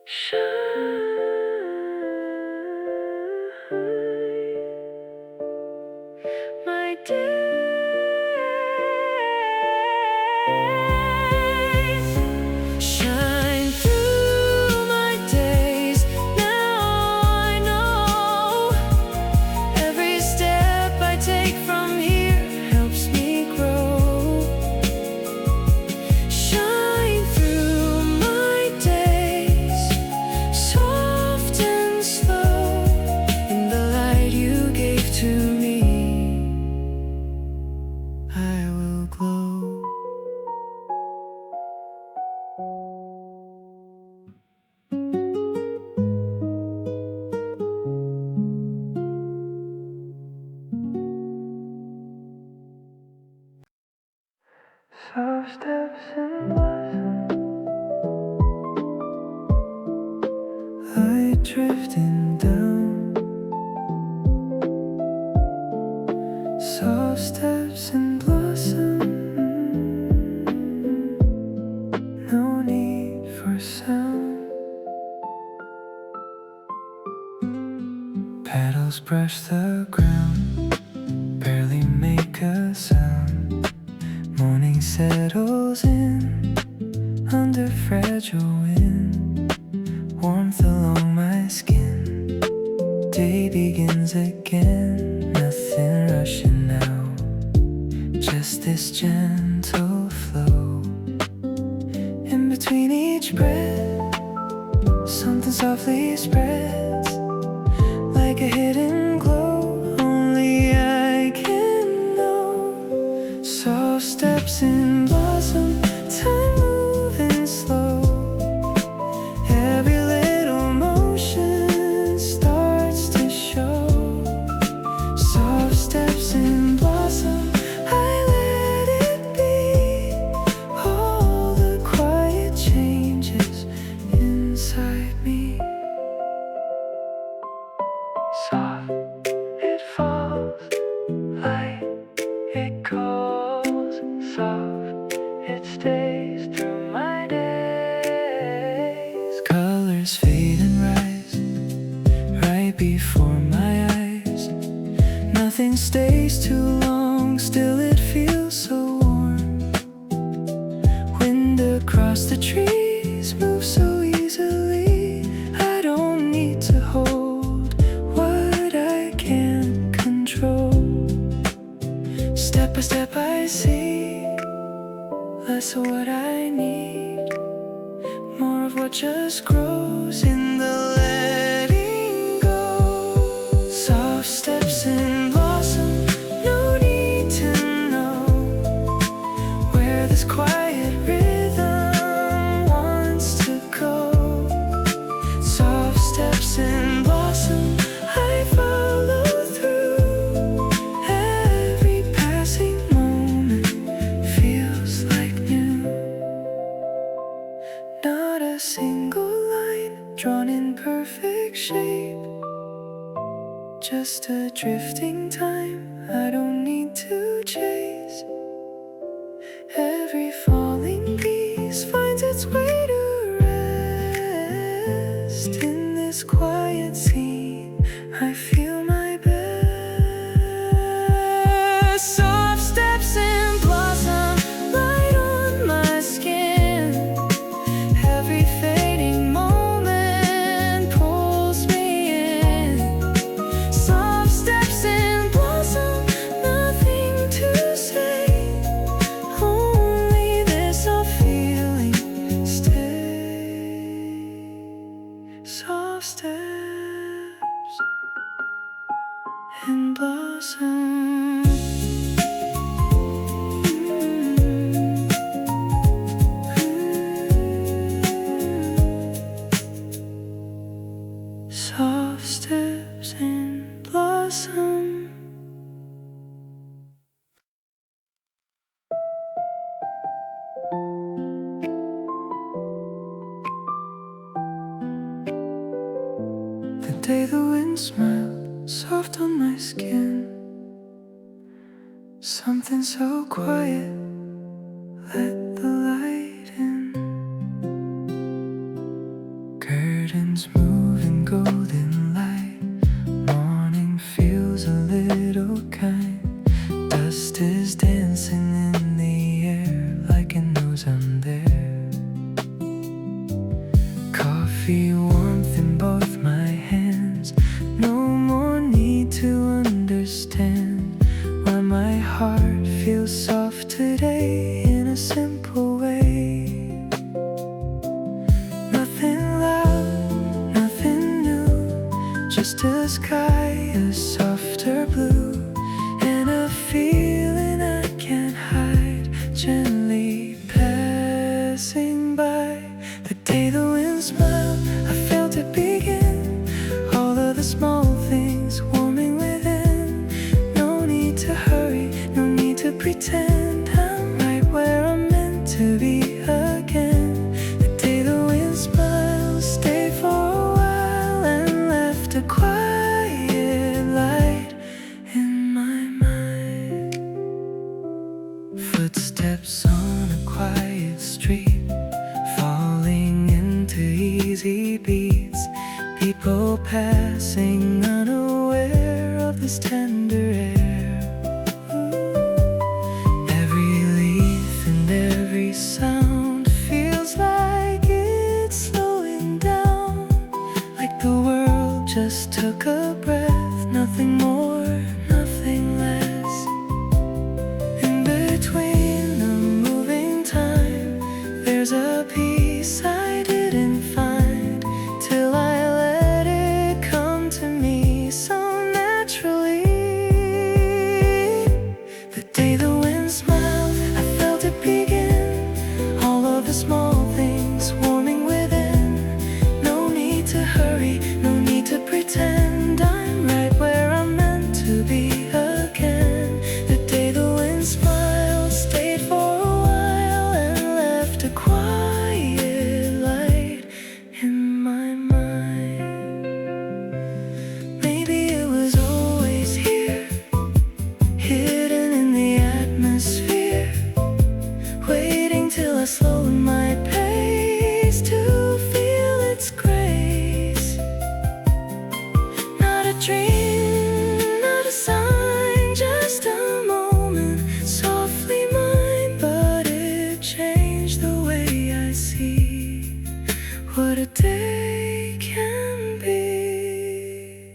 Shine, my days. Shine through my days. Now I know every step I take from here helps me grow. Shine through my days, soft and slow, in the light you gave to me. I will glow. Soft steps and blossom, light drifting down. Soft steps and blossom, no need for sound. Petals brush the ground, barely make a sound. Morning settles in under fragile wind, warmth along my skin. Day begins again, nothing rushing now, just this gentle flow. In between each breath, something softly spreads, like a hidden glow only I can know. Soft steps in blossom, time moving slow. Every little motion starts to show. Soft steps in blossom, I let it be. All the quiet changes inside me. Soft, it falls, light, it goes. Soft, it stays through my days. Colors fade and rise, right before my eyes. Nothing stays too long, still it feels so warm. Wind across the trees moves so easily. I don't need to hold what I can't control. Step by step I seek less of what I need, more of what just grows in the letting go. Soft steps in blossom, no need to know where this quiet rhythm wants to go. Soft steps in blossom, I follow through. Every passing moment feels like new. Not a single line drawn in perfect shape, just a drifting time I don't need to chase. Every falling piece finds its way to rest. In this quiet scene, I feel my best. Soft steps in blossom, light on my skin. Every fading moment pulls me in. Soft steps in blossom, nothing to say, only this all feeling stay. Soft soft steps and blossom. Soft steps and blossom. The day the wind smiled soft on my skin, something so quiet, let the light in. Curtains move in golden light, morning feels a little kind. Dust is dancing in the air like it knows I'm there. Coffee warmth in both my hands, no more need to understand why my heart feels soft today in a simple way. Nothing loud, nothing new, just a sky, a softer blue, and a feeling I can't hide, gently passing by. The day the wind smiled, I felt it begin, all of the small things warming within. No need to hurry, no need to pretend, I'm right where I'm meant to be again. The day the wind smiled, stayed for a while and left a quiet light in my mind. Footsteps on a quiet street, falling into easy beats, people passing unaware of this tender air. Every leaf and every sound feels like it's slowing down, like the world just took a breath, nothing more, nothing less. In between the moving time, there's a peace I didn't find till I let it come to me so naturally. The day the wind smiled, I felt it begin, all of the small things warming within. No need to hurry, no need to pretend, I'm right where I'm meant to be again. The day the wind smiled, stayed for a while and left a quiet light in my mind. Maybe it was always here, hidden in the atmosphere, waiting till I slowed my pace to feel its grace. Not a dream, not a sign, just a moment, softly mine, but it changed the way I see what a day can be.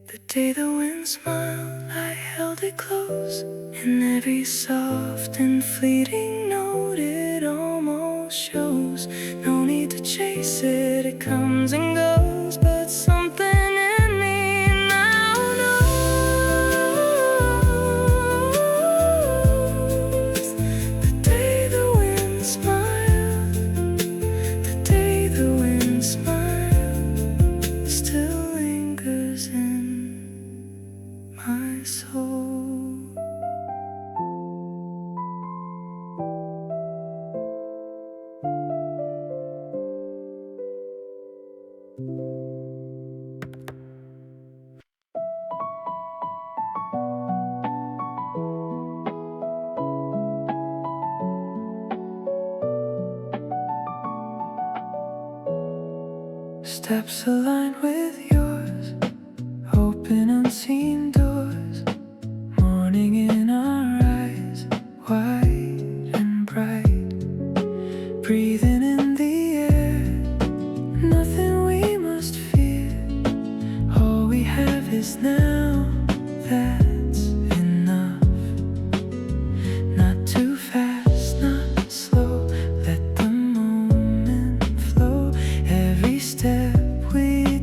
The day the wind smiled, I held it close, and every soft and fleeting note it almost shows. No need to chase it, it comes and goes, but something in me now knows. The day the wind smiled, the day the wind smiled, still lingers in my soul. Steps aligned with yours, open unseen doors, morning in our eyes, wide and bright, breathing in the air, nothing we must fear, all we have is now, that's enough. Not too fast, not slow, let the moment flow, every step we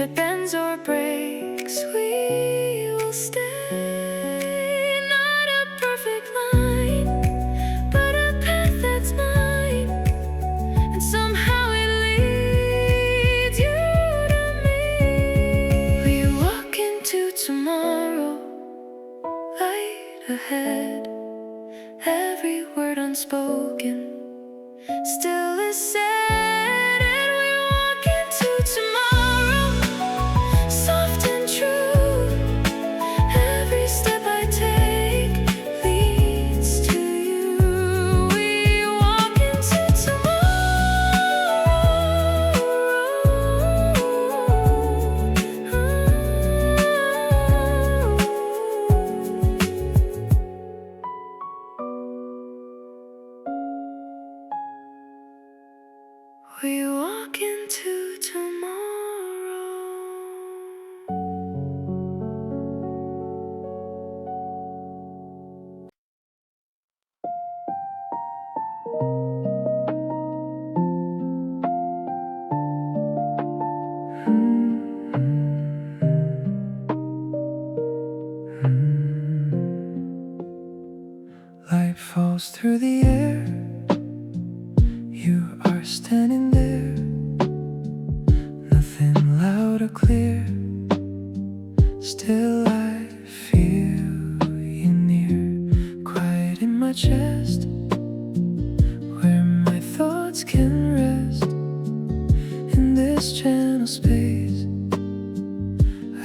that bends or breaks, we will stay. Not a perfect line, but a path that's mine, and somehow it leads you to me. We walk into tomorrow, light ahead. Every word unspoken still is said, and we walk into tomorrow, soft and true. Every step I take leads to you. We walk into We walk into tomorrow. Light falls through the air. You are standing there, nothing loud or clear. Still I feel you near, quiet in my chest, where my thoughts can rest. In this channel space,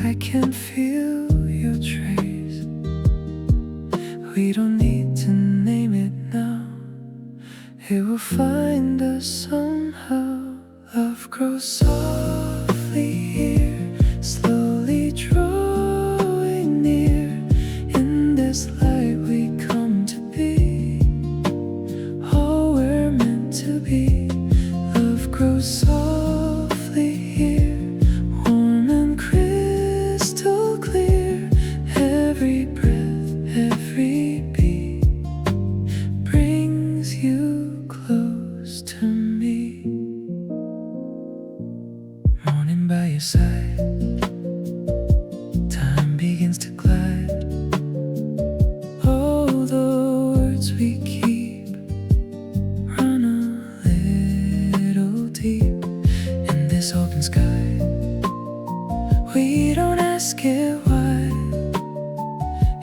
I can feel your trace. We don't need to name it now, it will find us somehow. Love grows softly here, slowly drawing near. In this light we come to be, all we're meant to be. Love grows softly here, warm and crystal clear. Every breath, every beat brings you close to me. Morning by your side, time begins to glide. All the words we keep run a little deep. In this open sky, we don't ask it why.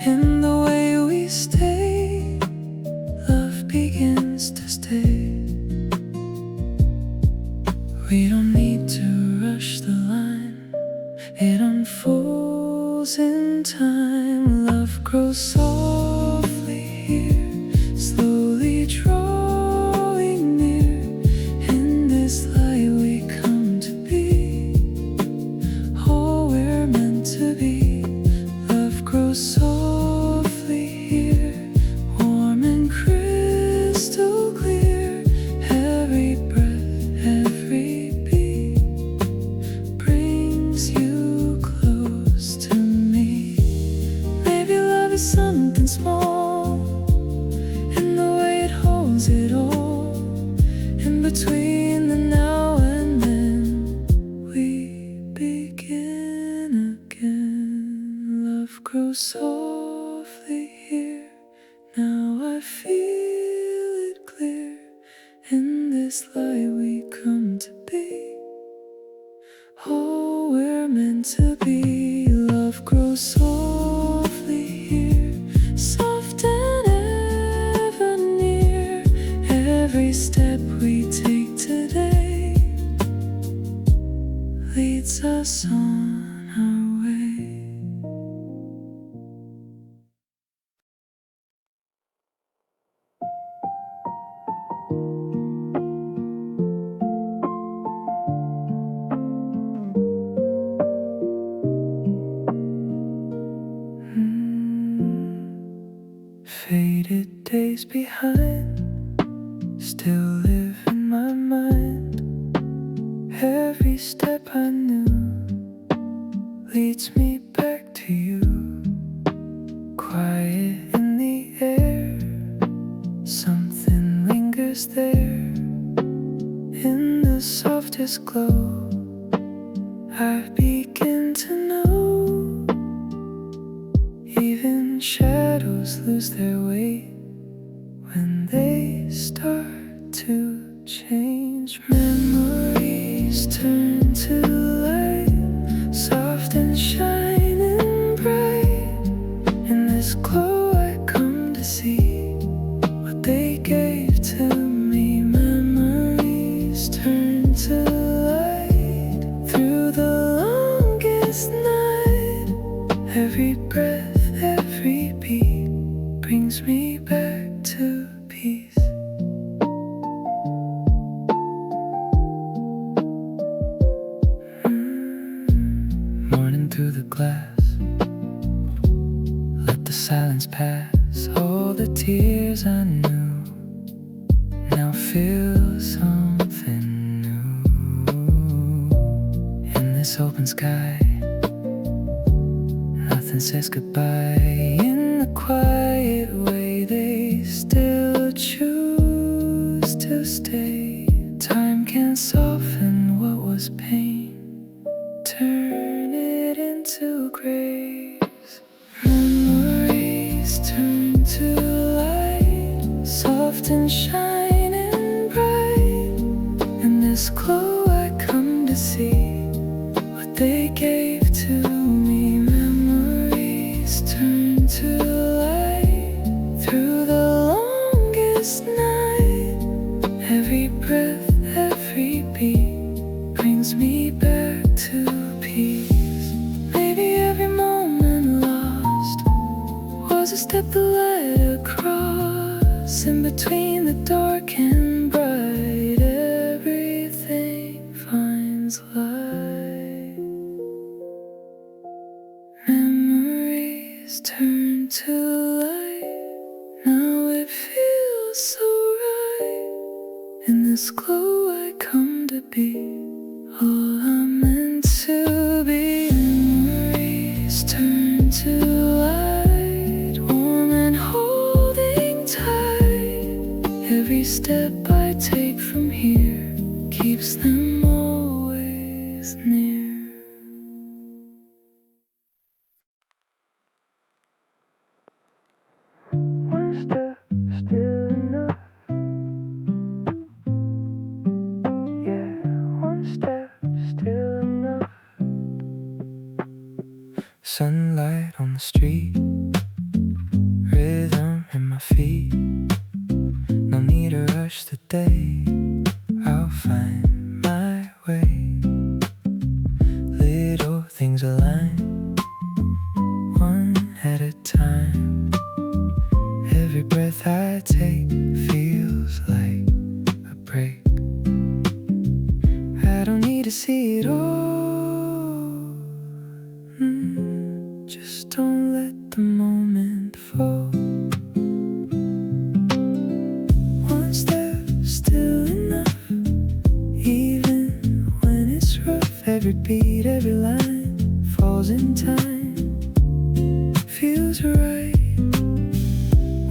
In the way we stay, love begins to stay. We don't need to rush the line, it unfolds in time. Love grows softly here, slowly drawing near. In this light we come to be, all we're meant to be. Love grows softly here, warm and crystal clear. Every breath, every beat brings you close to me. Maybe love is something small, in the way it holds it all. In between the now and then, we begin again. Love grows softly here, now I feel it clear. In this light we come to be, all we're meant to be. Love grows softly here, soft and ever near. Every step we take today leads us on our way. Faded days behind still live in my mind. Every step I knew leads me back to you. Quiet in the air, something lingers there. In the softest glow, I began and shadows lose their weight when they start to change. Memories turn to light, soft and shining bright. In this glow I come to see what they gave to me. Memories turn to light through the longest night. Every breath, every beat brings me back to peace. Morning through the glass, let the silence pass. All the tears I knew now feel something new. In this open sky, nothing says goodbye. In the quiet way, they still choose to stay. Time can soften what was pain, turn it into grace. Memories turn to light, soft and shining bright. In this glow I come to see what they gave to me. Memories turn to light through the longest night. Every breath, every beat brings me back to peace. Maybe every moment lost was a step that led across. In between the dark and bright, everything finds light. Memories turn to light, now it feels so right. In this glow I come to be all I'm meant to be. Memories turn to light, warm and holding tight. Every step I take from here keeps them always near. One step still enough. Yeah, one step still enough. Sunlight on the street, rhythm in my feet. No need to rush the day, I'll find my way. Little things align, one at a time. Every breath I take feels like a break. I don't need to see it all, just don't let the moment fall. One step still enough, even when it's rough. Every beat, every line falls in time, feels right.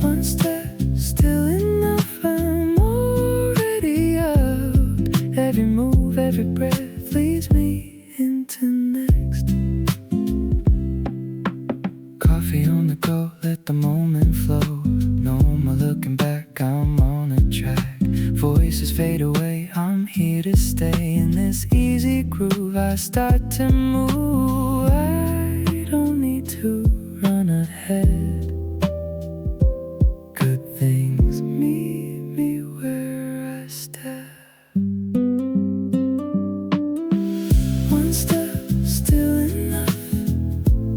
One step still enough, I'm already out. Every move, every breath leads me into next. Coffee on the go, let the moment flow. No more looking back, I'm on a track. Voices fade away, I'm here to stay. In this easy groove I start to move. I don't need to run ahead. Good things meet me where I step. One step still enough,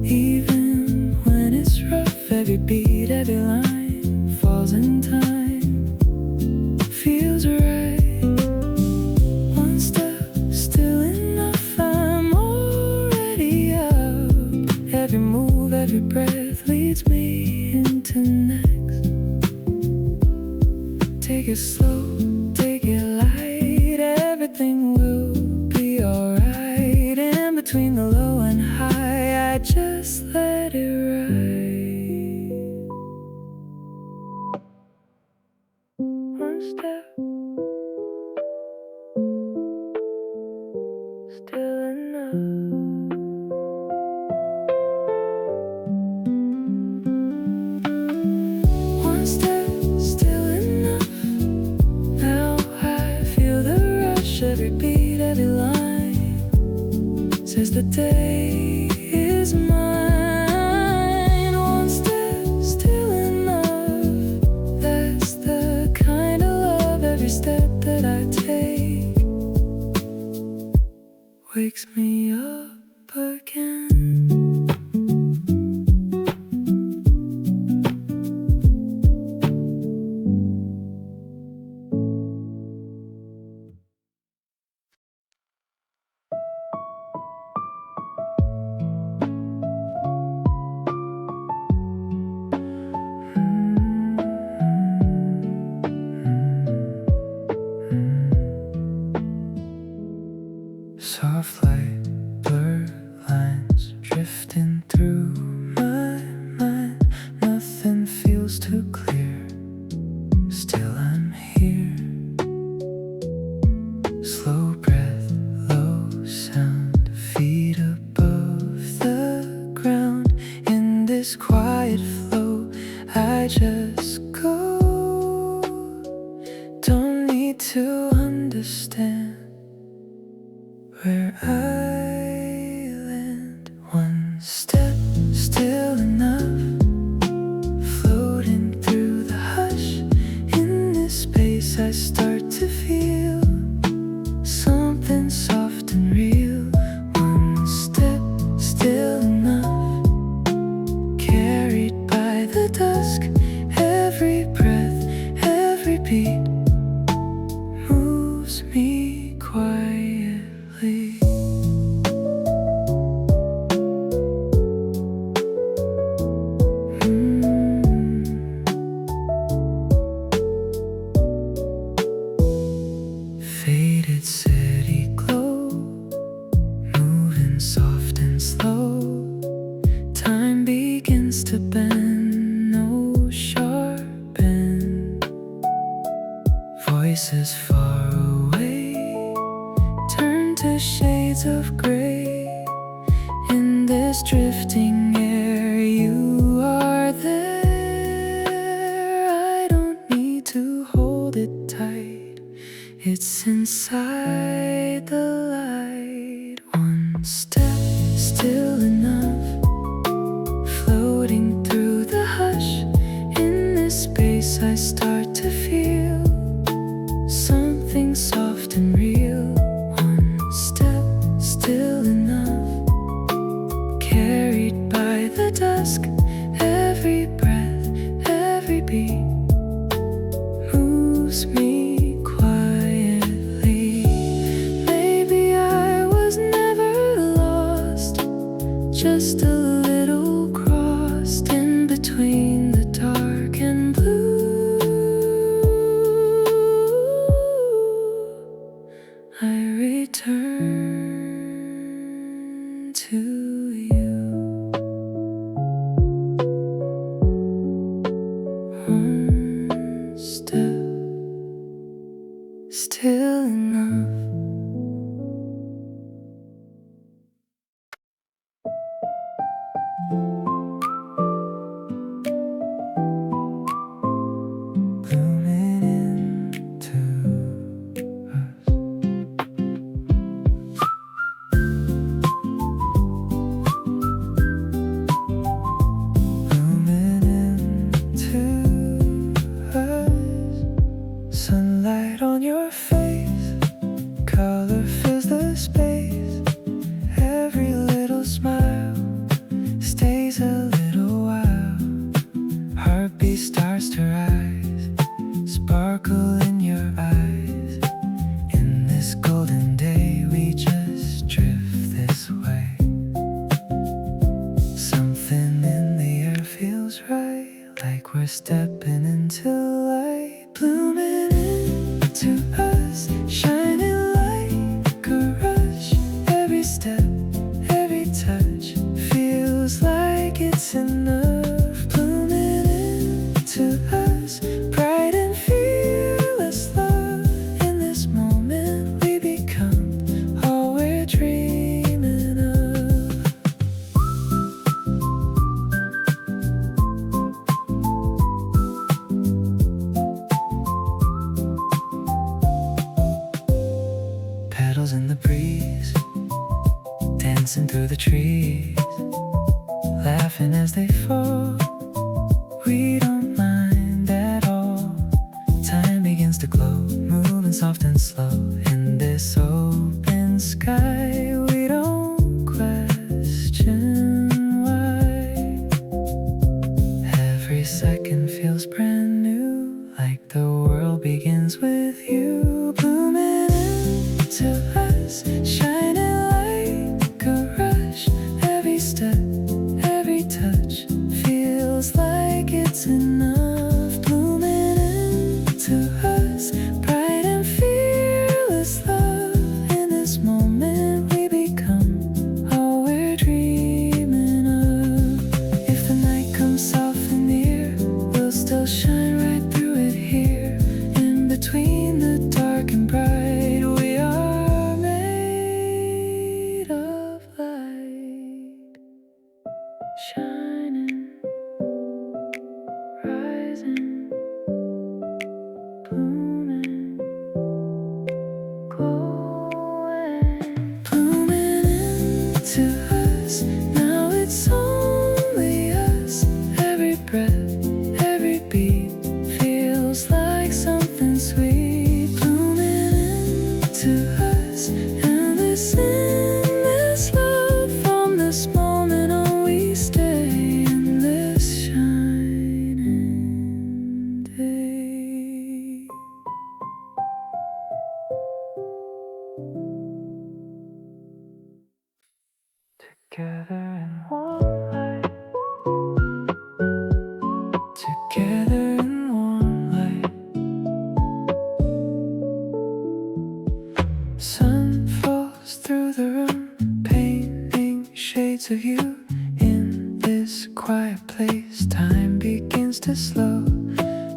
even when it's rough. Every beat, every line falls in time, feels right. One step still enough, I'm already out. Every move, every breath leads me into next. Take it slow, take it light, everything will be alright. In between the low and high, I just let it ride. One step still enough. the day is mine. One step still enough. That's the kind of love every step that I take wakes me up again. Soft light, blur lines drifting through my mind. Nothing feels too clear. Still I'm here. Slow breath, low sound, feet above the ground. In this quiet flow, I just go. Don't need to understand where I land. One step still enough, floating through the hush. In this space I start to feel something soft and real. One step still enough, carried by the dusk. Every breath, every beat moves me quietly. Faded city glow, moving soft and slow. Time begins to bend, no sharp bend. Voices far away turn to shades of gray. In this drifting air, you are there. I don't need to hold it tight. It's inside the light. One step still enough, floating through the hush. In this space I start to feel something soft and real. One step still enough, carried by the dusk. Every breath, every beat moves me quietly. Maybe I was never lost, just a little crossed in between the dark and blue. I return to you. One step still enough. Blooming into us. Blooming into us. Sunlight on your face, color fills the space. Every little smile stays a little while. Heartbeat starts to rise, sparkle in your eyes. In this golden day we just drift this way. Something in the air feels right, like we're stepping into light. Blooming into us, shining like a rush. Every step, every touch feels like it's enough. Blooming into us, bright and fearless love. In this moment we become all we're dreaming of. rising, blooming, glowing, blooming into us. Now it's only us. Every breath, every beat feels like something sweet, blooming into us. And this endless love from this moment on, we stay in this shining day. Together in one light, together in one light. Sun falls through the room, painting shades of you in this quiet place. Time begins to slow,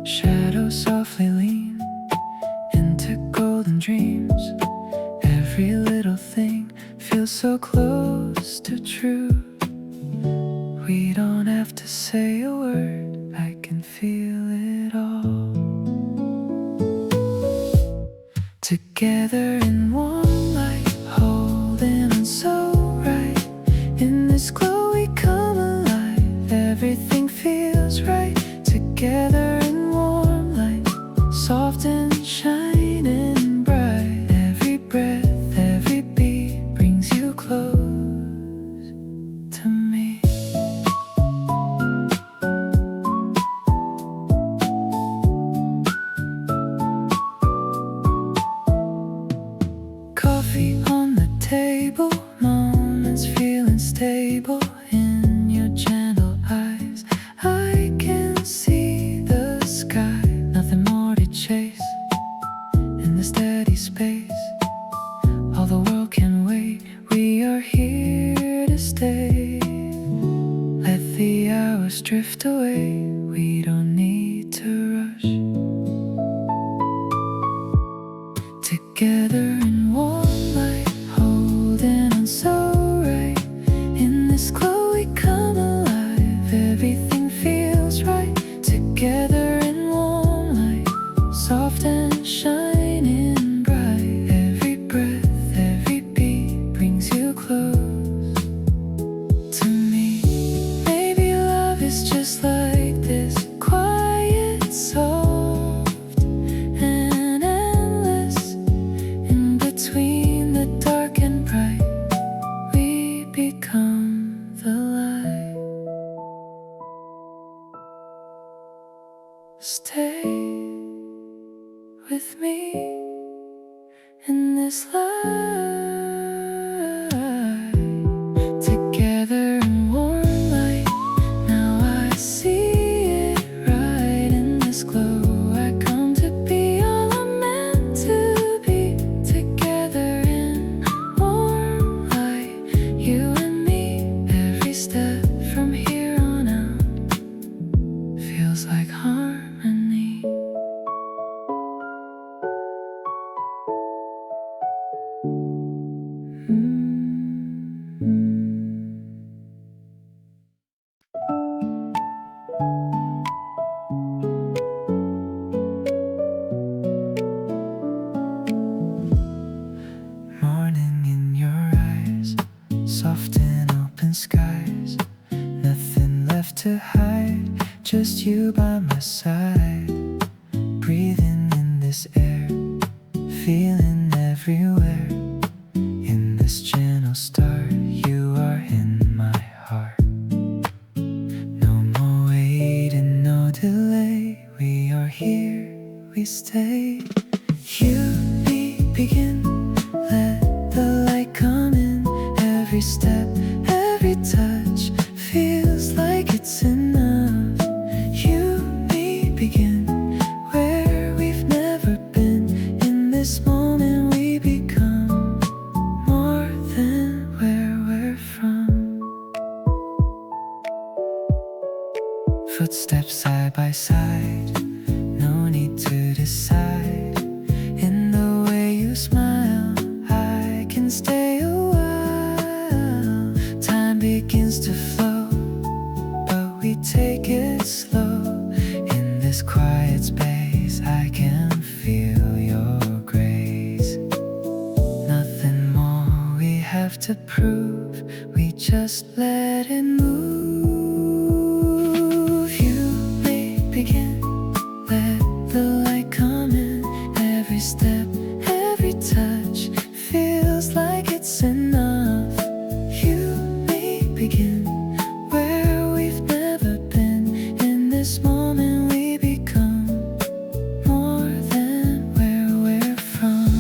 shadows softly lean into golden dreams. Every little thing feels so close to true. We don't have to say a word, I can feel it all. Together in one light, holding on so right. In this glow we come alive, everything feels right. Together in warm light, soft and shining bright. Every breath, every beat brings you close to me. Coffee on the table, moments feeling stable in your gentle eyes. I can see the sky, nothing more to chase. In the steady space, all the world can wait. We are here to stay. Let the hours drift away, we don't need to rush. Together in one light, holding on so right. In this glow we come alive, everything feels right. Together in warm light, soft and shining bright. Every breath, every beat brings you close to me. Maybe love is just like this, quiet, soft, and endless. In between the dark and bright, we become the light. Stay with me in this light. Together in warm light, now I see it right. In this glow I come to be all I'm meant to be. Together in warm light, you and me. Every step from here on out feels like harmony. Morning in your eyes, soft and open skies. Nothing left to hide, just you by my side. Breathing in this air, feeling everywhere. In this gentle start, you are in my heart. No more waiting, no delay. We are here, we stay. You, me, begin. Let the light come in. Every step, every touch feels like it's enough. You, me, begin where we've never been. In this moment we become more than where we're from. Footsteps side by side, no need to decide. In the way you smile, I can stay a while. Time begins to flow, but we take it slow. In this to prove, we just let it move. You may begin, let the light come in. Every step, every touch feels like it's enough. You may begin where we've never been. In this moment we become more than where we're from.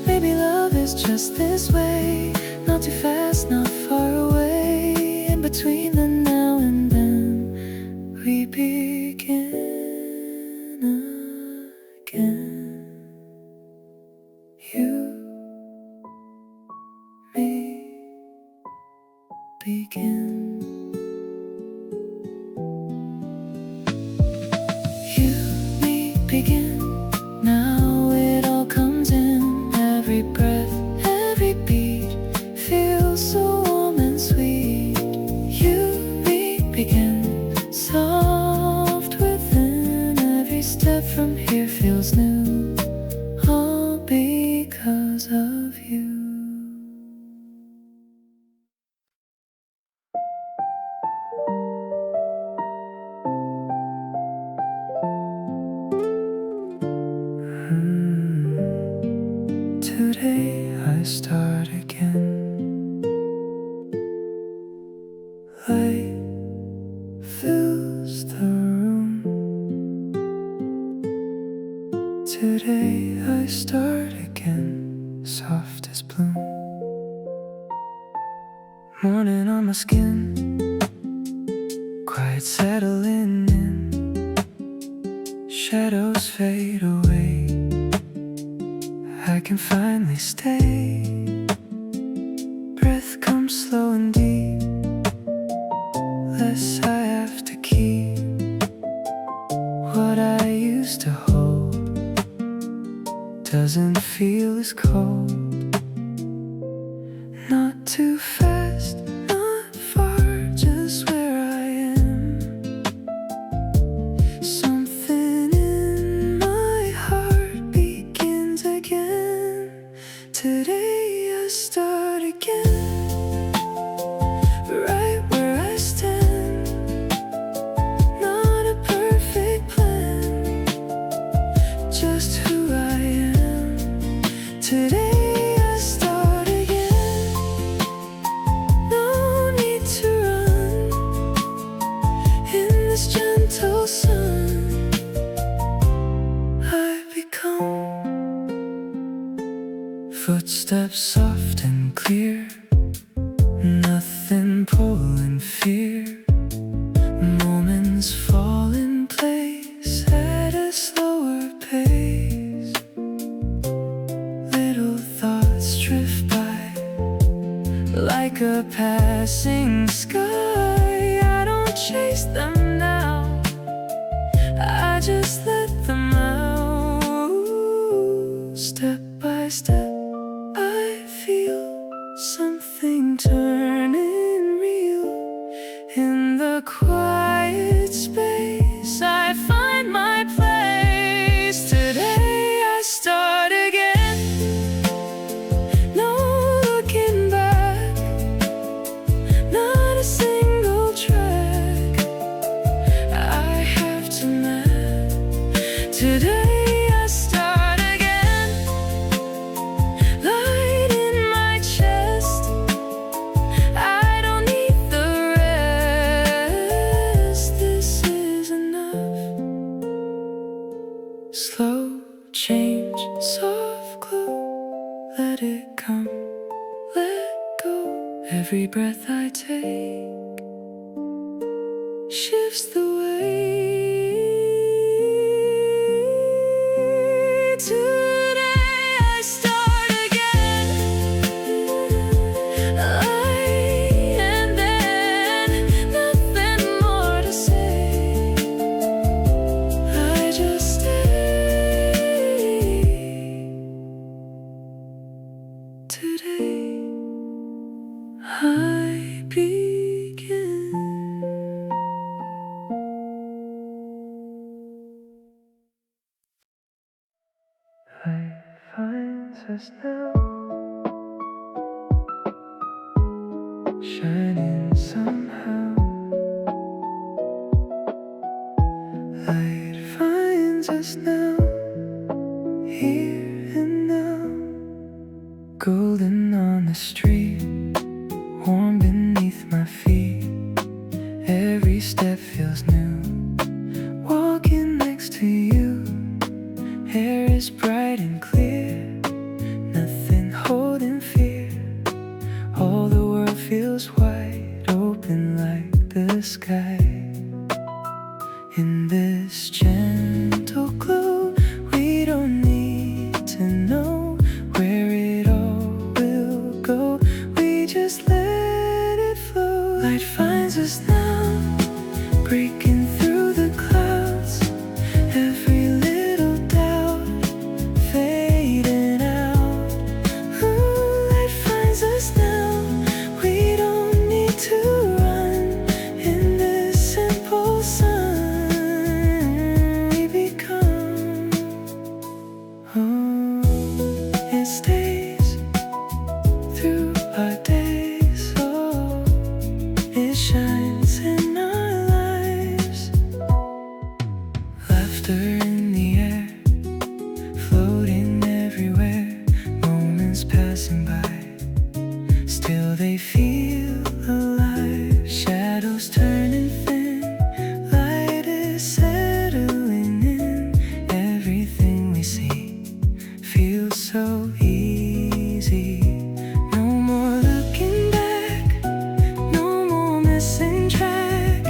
Maybe love is just this way, not too fast, not far away. In between the now and then, we begin again. You, me, begin. You, me, begin. Now it all comes in. Every breath, every beat feels so warm and sweet. You, me, begin. Soft within. Every step from here feels new, all because of you. Today I start again. Light fills the room. Today I start again, soft as bloom. Morning on my skin, quiet settling in. Shadows fade away, I can finally stay. Breath comes slow and deep, less I have to keep. What I used to hold doesn't feel as cold. Not too fast, not far, just where I am. Something in my heart begins again. Today I start again, right where I stand. Not a perfect plan, just who I am. Today I start again, no need to run. In this gentle sun, I become. Footsteps soft and clear, nothing pulling fear. Moments fall in place at a slower pace. Little thoughts drift by like a passing sky. I don't chase them now, I just let them out. Step by step I feel something turning real. In the quiet space I find my place. Today I start again, no looking back. Not a single track I have to map. Today I start again, light in my chest. I don't need the rest, this is enough. Slow change, soft glow, let it come, let go. Every breath I take shifts the way. Today I start again, light and then nothing more to say. I just stay. Today I begin. Life finds us now, shining somehow. Light finds us now, here and now. Golden on the street, warm beneath my feet. Every step feels new, walking next to you. Hair is bright and clear, nothing holding fear. All the world feels wide open like the sky. In this gentle glow, we don't need to know where it all will go. We just let it flow. Light finds us now, breaking through the clouds. Every little doubt fading out. Ooh, light finds us now. We don't need to run in this simple sun. We become. Oh, it stays through our days. Oh, it shines in our lives. Laughter in the air, floating everywhere. Moments passing by, still they feel alive. Shadows turning thin, light is settling in. Everything we see feels so easy. No more looking back, no more missing track.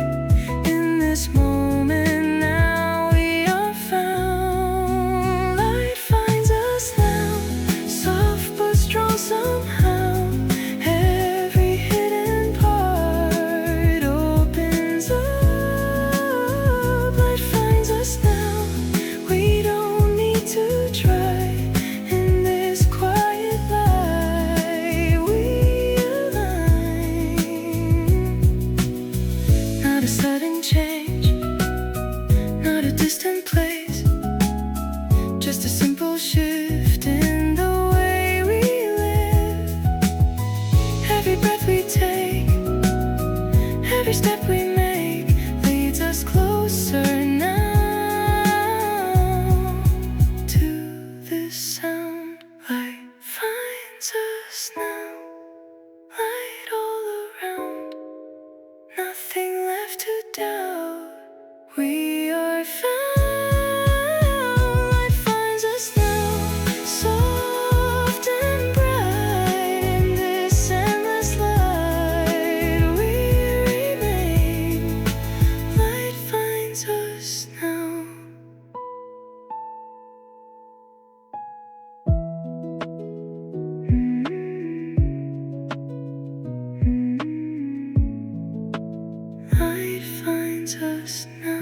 In this moment now we are found. Light finds us now, soft but strong somehow. Every hidden part opens up. Light finds us now, we don't need to try. In this quiet light we align. Not a sudden change, not a distant place, just a simple shift in the way we live. Every breath we take, every step we make leads us closer now to this sound. Light finds us now, light all around, nothing left to doubt. We are found. Light finds us now, soft and bright. In this endless light we remain. Light finds us now. Light finds us now.